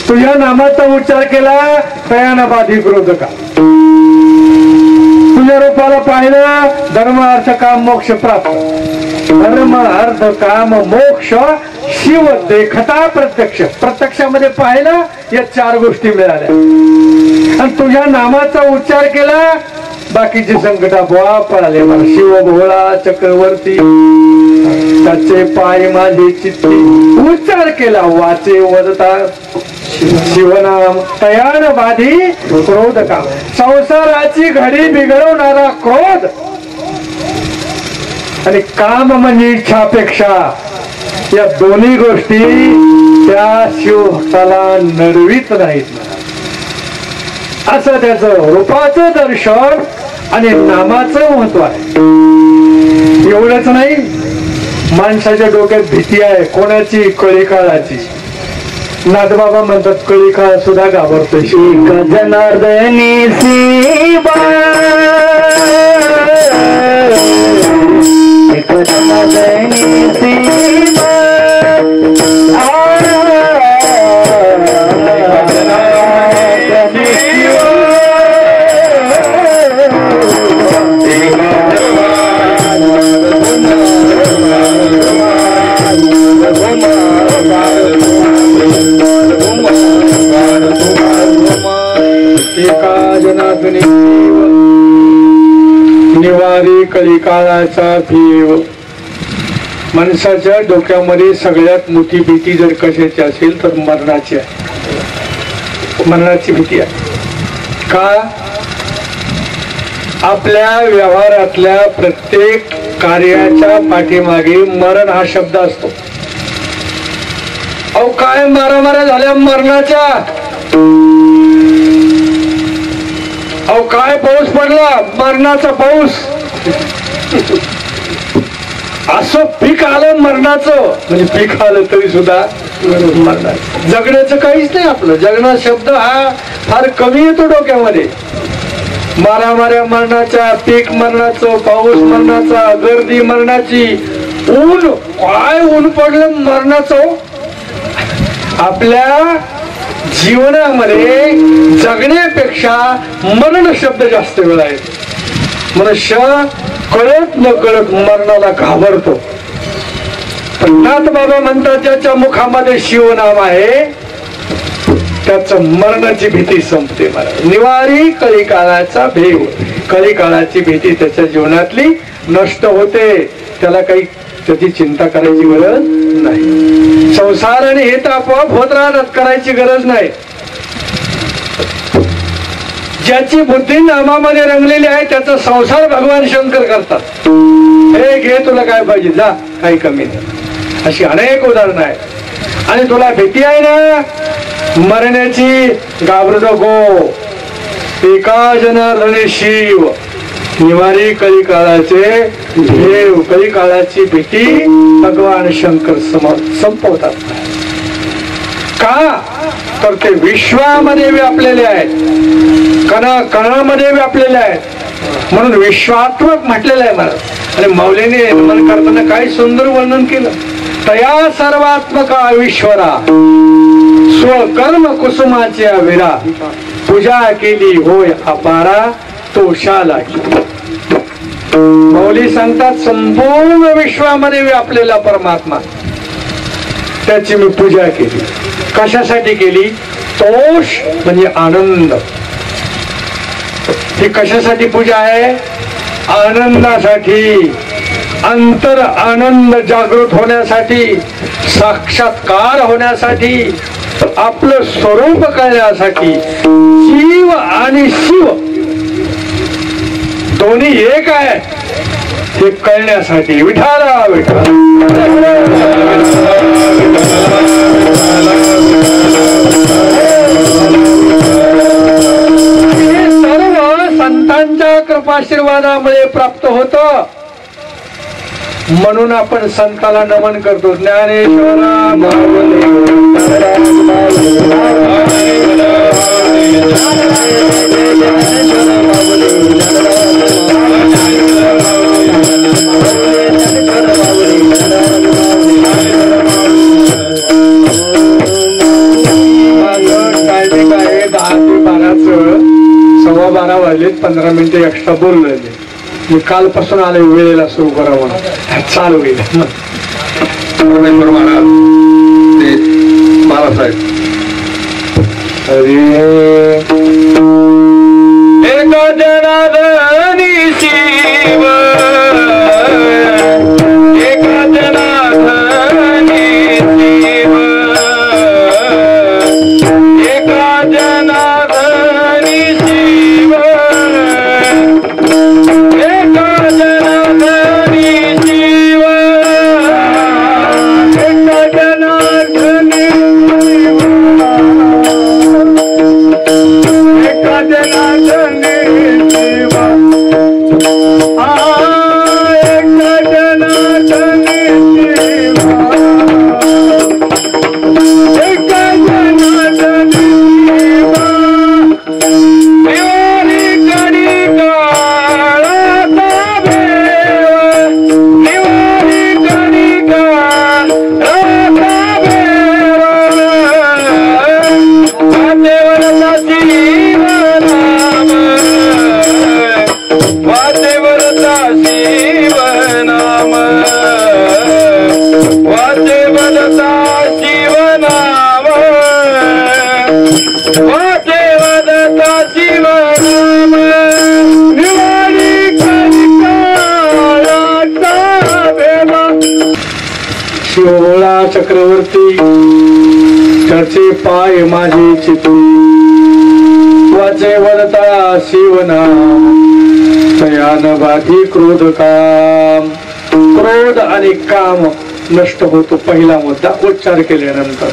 तुझ्या नामाचा उच्चार केला तयाना बाधी क्रोधका. तुझ्या रूपाला पाहिलं धर्म अर्थ काम मोक्ष प्राप्त. धर्म अर्थ काम मोक्ष शिव देखता प्रत्यक्ष. प्रत्यक्षामध्ये पाहिलं या 4 गोष्टी मिळाल्या. आणि तुझ्या नामाचा उच्चार केला बाकीचे संकट आपोआप पळाले. मला शिव भोळा चक्रवर्ती त्याचे पाय माझे चित्ते. उच्चार केला वाचे वदता शिवनाम तयान बाधी क्रोध काम. संसाराची घडी बिघडवणारा क्रोध आणि काम म्हणजे इच्छापेक्षा या दोन्ही गोष्टी त्या शिवभक्ताला नडवीत नाहीत. असं त्याचं रूपाचं दर्शन आणि नामाचं महत्व आहे. एवढंच नाही, माणसाच्या डोक्यात भीती आहे. कोणाची? कळीकाळाची. नाथबाबा म्हणतात कळीकाळ सुद्धा घाबरतोय. जनार्दनी सीबा जनार्दनी सीबा कलिकाळाचा भीव. माणसाच्या डोक्यामध्ये सगळ्यात मोठी भीती जर कशाची असेल तर मरणाची आहे. मरणाची भीती आहे. का? आपल्या व्यवहारातल्या प्रत्येक कार्याच्या पाठीमागे मरण हा शब्द असतो. अहो काय मारामाऱ्या झाल्या मरणाच्या. अहो काय पाऊस पडला मरणाचा पाऊस. असं पीक आलं मरणाचं, म्हणजे पीक आलं तरी सुद्धा मरणाचं. जगण्याचं काहीच नाही. आपलं जगणं शब्द हा फार कमी येतो डोक्यामध्ये. मारामाऱ्या मरणाच्या, पीक मरणाचं, पाऊस मरणाचा, गर्दी मरणाची, ऊन काय ऊन पडलं मरणाचं. आपल्या जीवनामध्ये जगण्यापेक्षा मरण शब्द जास्त वेळ आहे. मनुष्य कळत न कळत मरणाला घाबरतो. पण नाथ बाबा म्हणतात ज्याच्या मुखामध्ये शिवनाम आहे त्याचं मरणाची भीती संपते. मला निवारी कलिकाळाचा भेव. कलिकाळाची भीती त्याच्या जीवनातली नष्ट होते. त्याला काही त्याची चिंता करायची गरज नाही. संसार आणि हे तर आपोआप होत राहतात, करायची गरज नाही. ज्याची बुद्धी नामामध्ये रंगलेली आहे त्याचा संसार भगवान शंकर करतात. हे घे तुला काय पाहिजे जा, काही कमी नाही. अशी अनेक उदाहरणं आहेत. आणि तुला भीती आहे ना मरण्याची, घाबरू नको. एका जनार्दने शिव निवारी कलिकाळाचे भेव. कलिकाळाची भीती भगवान शंकर संपवतात. का? तर ते विश्वामध्ये व्यापलेले आहेत, कणामध्ये व्यापलेले आहेत. म्हणून विश्वात्मक म्हटलेलं आहे मला. आणि माऊलीने नमन करताना काय सुंदर वर्णन केलं. तया सर्वात्मका ईश्वरा स्वकर्म कुसुमाच्या विरा पूजा केली होय अपारा तो शाला. माऊली सांगतात संपूर्ण विश्वामध्ये व्यापलेला परमात्मा त्याची मी पूजा केली. कशासाठी केली? तोष म्हणजे आनंद. ही कशासाठी पूजा आहे? आनंदासाठी. अंतर आनंद जागृत होण्यासाठी, साक्षात्कार होण्यासाठी, आपलं स्वरूप कळण्यासाठी. जीव आणि शिव दोन्ही एक आहे हे कळण्यासाठी. विठाला विठा हे सर्व संतांच्या कृपाशीर्वादामुळे प्राप्त होतं. म्हणून आपण संताला नमन करतो. ज्ञानेश्वरा टायमिंग आहे 10 ते 12चं. 12:15 वाजलेत, 15 मिनिटं एक्स्ट्रा बोलले. मी कालपासून आले वेळेला सुरू करा म्हणून चालू गेले. परमेश्वर महाराज ते बाळासाहेब अरे एका जनार्दनी शिव, एका जनार्दनी शिव, एका जनार्दनी शिव, एका जनार्दनी शिव, एका जनार्दनी शिव, एका शिवभोळा चक्रवर्ती चर्चे पाय माझे चितू वाचे वदता शिवनाम तयान बाधी क्रोध काम. क्रोध आणि काम नष्ट होतो. पहिला मुद्दा उच्चार केल्यानंतर.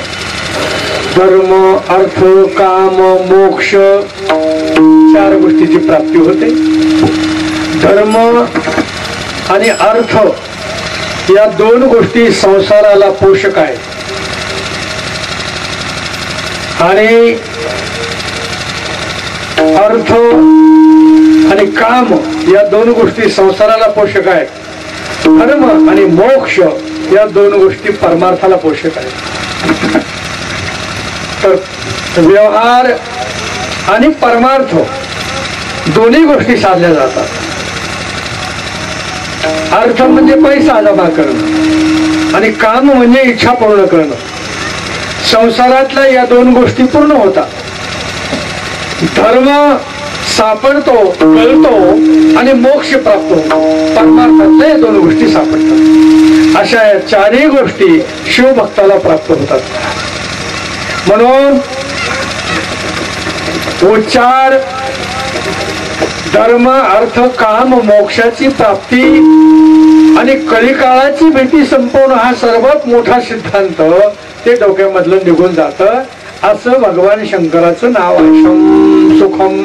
धर्म अर्थ काम मोक्ष 4 गोष्टीची प्राप्ती होते. धर्म आणि अर्थ या 2 गोष्टी संसाराला पोषक आहेत. आणि अर्थ आणि काम या 2 गोष्टी संसाराला पोषक आहेत. धर्म आणि मोक्ष या 2 गोष्टी परमार्थाला पोषक आहेत. तर व्यवहार आणि परमार्थ दोन्ही गोष्टी साधल्या जातात. अर्थ म्हणजे पैसा जमा करणं आणि काम म्हणजे इच्छा पूर्ण करणं. संसारातल्या या 2 गोष्टी पूर्ण होतात. धर्म सापडतो, कळतो आणि मोक्ष प्राप्त होतो. परमार्थातल्या या 2 गोष्टी सापडतात. अशा या 4ही गोष्टी शिवभक्ताला प्राप्त होतात. म्हणून उच्चार धर्म अर्थ काम मोक्षाची प्राप्ती आणि कलिकाळाची भीती संपवणं हा सर्वात मोठा सिद्धांत ते डोक्यामधलं निघून जातं. असं भगवान शंकराचं नाव आहे. शं सुखम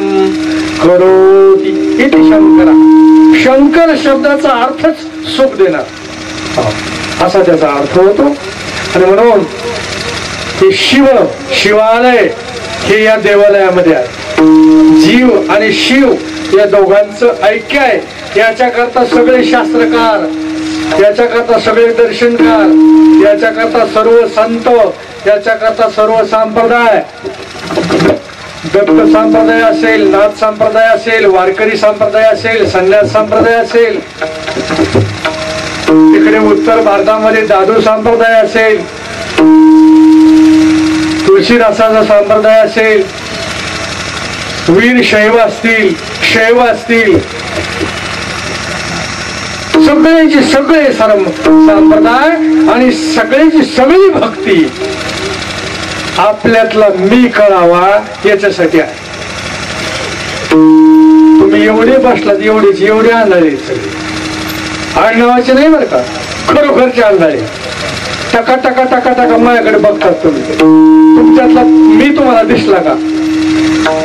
करोति इति शंकरा. शंकर शब्दाचा अर्थच सुख देणार असा त्याचा अर्थ होतो. आणि म्हणून हे शिवालय हे या देवालयामध्ये आहे. जीव आणि शिव या दोघांचं ऐक्य आहे. याच्याकरता सगळे शास्त्रकार, याच्याकरता सगळे दर्शनकार, याच्याकरता सर्व संत, याच्याकरता सर्व संप्रदाय, दत्त संप्रदाय असेल, नाथ संप्रदाय असेल, वारकरी संप्रदाय असेल, संन्यास संप्रदाय असेल, तिकडे उत्तर भारतामध्ये दादू संप्रदाय असेल, तुळशीदासाचा संप्रदाय असेल, वीर शैव असतील, शैव असतील, सगळ्यांची सगळे संप्रदाय आणि सगळ्यांची सगळी भक्ती आपल्यातला मी कळावा याच्यासाठी आहे. तुम्ही एवढे बसलात, एवढे आंधळे सगळे आडनावाचे नाही बरं का, खरोखरचे आंधळे. टका टका टका टका माझ्याकडे बघतात तुम्ही. तुमच्यातला मी तुम्हाला दिसला का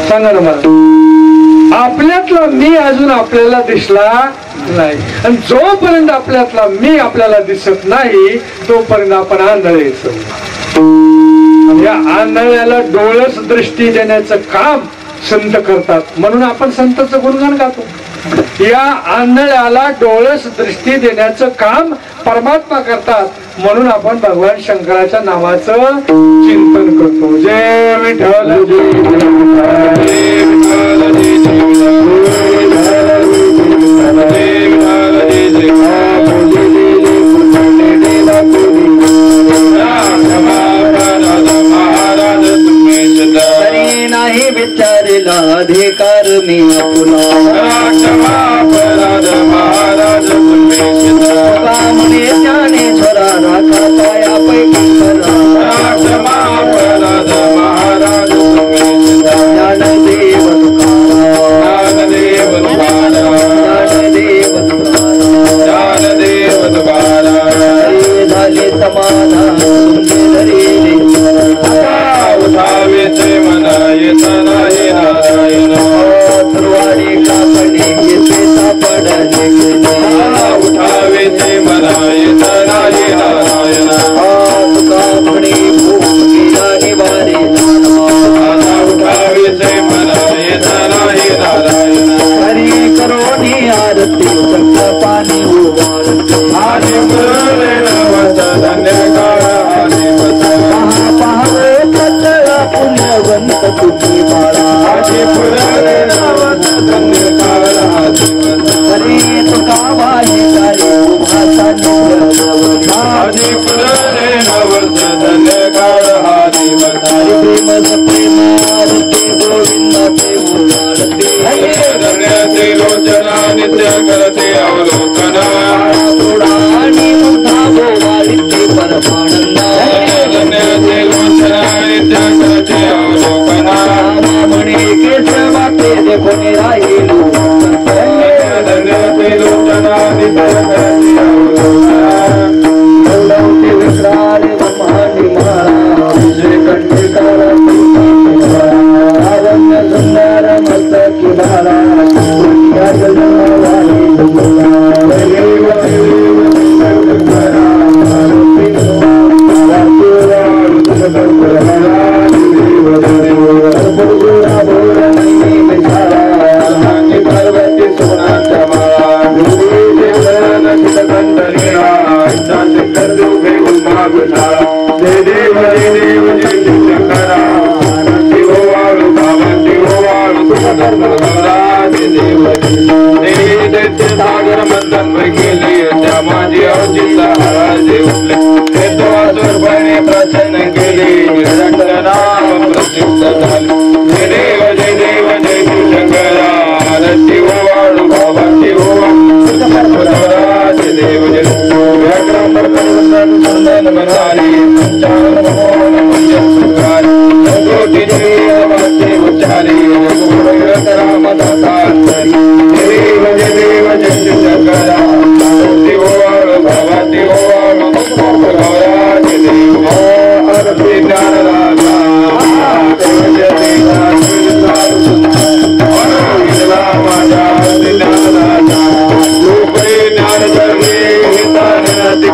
सांगा ना मला. आपल्यातला मी अजून आपल्याला दिसला नाही. आणि जोपर्यंत आपल्यातला मी आपल्याला दिसत नाही तोपर्यंत आपण आंधळे. या आंधळ्याला डोळस दृष्टी देण्याचं काम संत करतात. म्हणून आपण संतांचं गुणगान गातो. या आंधळ्याला डोळस दृष्टी देण्याचं काम परमात्मा करतात. म्हणून आपण भगवान शंकराच्या नावाचं चिंतन करतो. जय विठ्ठल नाही विचारेला अधिकार मी आपला म्हणे ज्ञानेश्वरा राखा पाया पैकी ज्ञानदेव झाले समाधान सर्वाडी कापणे येथे सापडले उठावे ते मनाय नारायण कापणे भूमिरानी वारे उठावे ते मनाय नारायण हरी करोनी आरती चक्र पाणी उवाळते आदि धन्य पाहावे कतळा पुण्यवंत तुझी बाळा हरी तुका वाही काय प्रेम प्रेम आरती गोविंद ते लोचना नित्य करते अवलोकन थोडा आणि मोठा गोवाळी ते पर कोणी राहिलो सुंदर मस्त किनारा सागर मंथन गेली त्या माझी अवचिता हराजे उठले ते तो आसुरपणे प्रसन्न केले नाम प्रसिद्ध झाले जय देव जय शंकरा रती वाळू बाबा जय देव जय व्याघ्रांबर परिवर्तन सुंदन मनारी पंचानन मोहन पंचसुखारी कोटी देवाचे उच्चारी रामदासांतरी जय देव जय शंकरा रती वाळू बाबा जय देव आरती ज्ञान राजा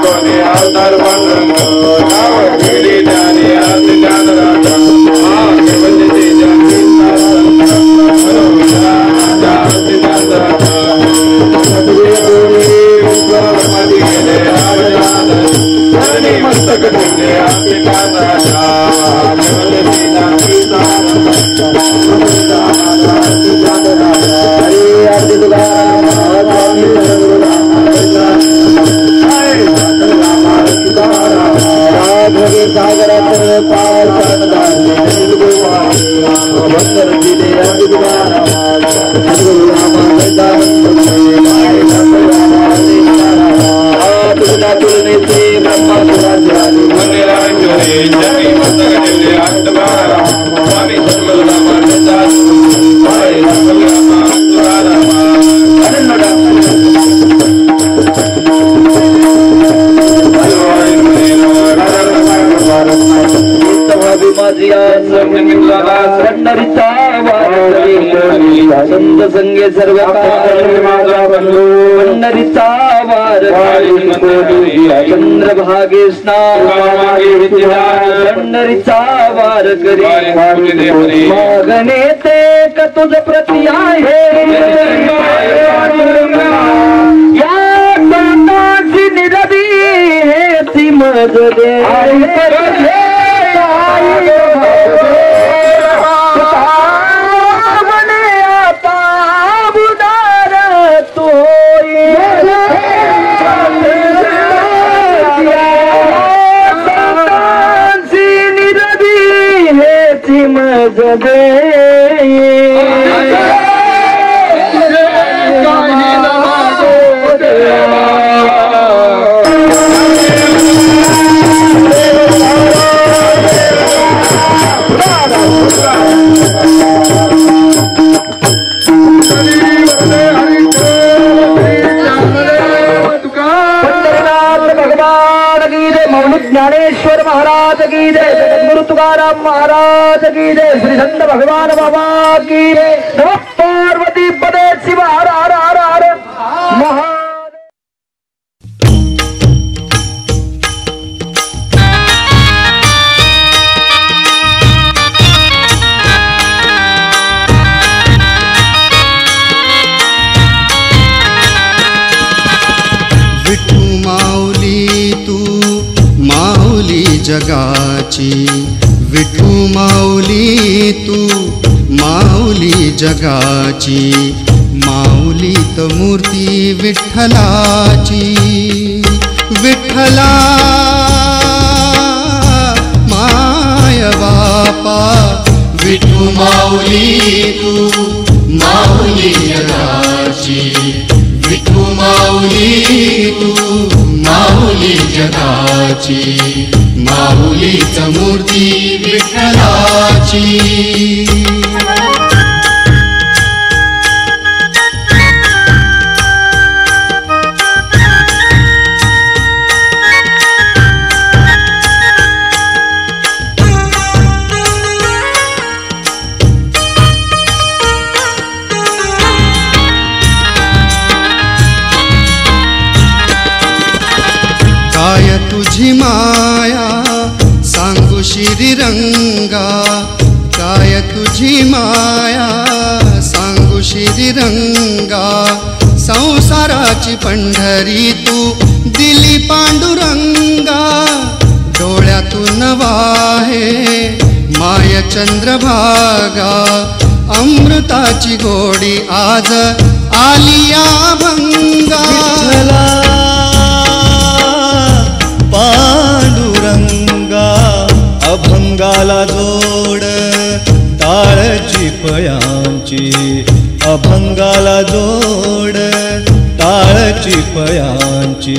कोणी अवतार ज्ञानी आरती ज्ञान राजा मस्तक आरती ज्ञान राजा संत संगे सर्व पंढरीचा वार चंद्रभागे स्नान पंढरीचा वार करी मागणे ते का तुझ प्रती आहे या संतांची निरदी हे ती मज दे ज्ञानेश्वर महाराज की जय, सद्गुरु तुकाराम महाराज की जय, श्री संत भगवान बाबा की जय। नमः पार्वती पदे शिव हर हर हर हर महादेव। जगाची विठू माऊली तू माऊली जगाची माऊलीत मूर्ती विठ्ठलाची विठ्ठला माय बापा विठू माऊली तू माऊली जगाची विठू माऊली तू माऊली माऊली जगाची, माऊलीच मूर्ती विठ्ठलाची. काय तुझी माया सांगू श्रीरंगा, काय तुझी माया सांगू श्रीरंगा. संसाराची पंढरी तू दिली पांडुरंगा, डोळ्यातून वाहे माय चंद्रभागा. अमृताची गोडी आज आलिया भंगा. पांडुरंगा अभंगाला जोड टाळची पयांची, अभंगाला जोड टाळची पयांची.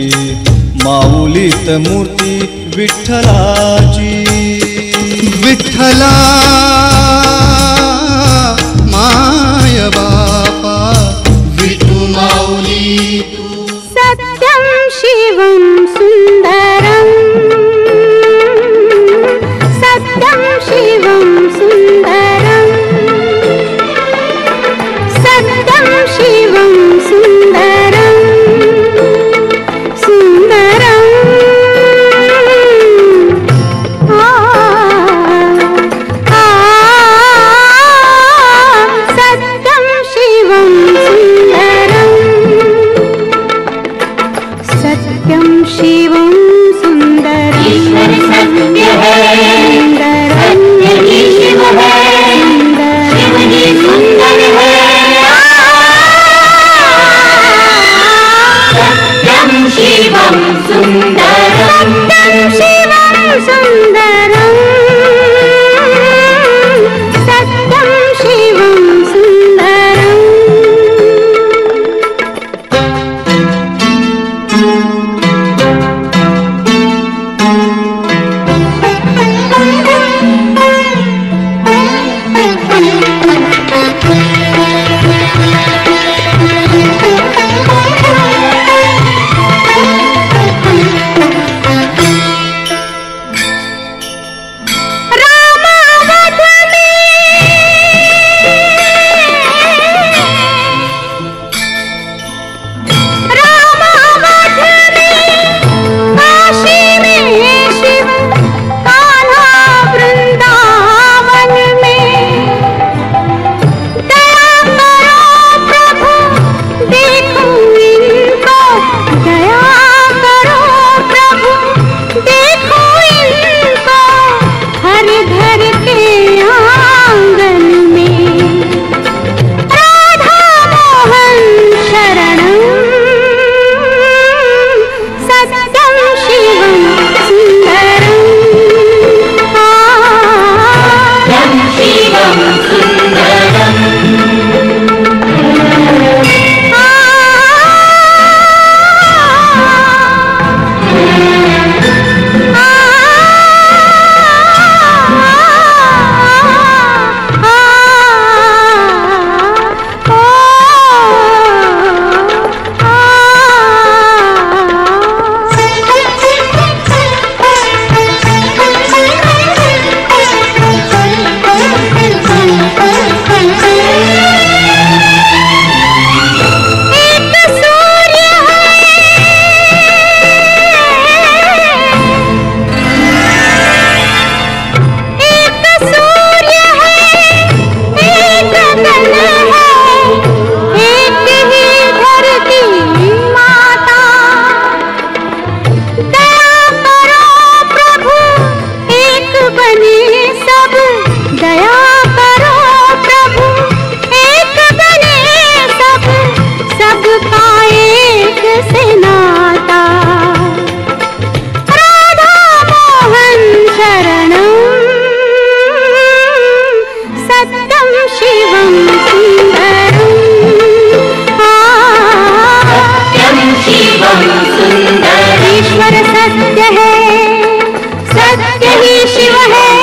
माऊलीत मूर्ती विठ्ठलाची. विठ्ठला माय बापा विठू माऊली तू. सत्यं शिवं सुंदरं, सत्यं शिवं सुंदरं, सत्यं शिवं सुंदरं, सुंदरं. सत्यं शिवं सुंदरं, सत्यं शिवं ही शिव है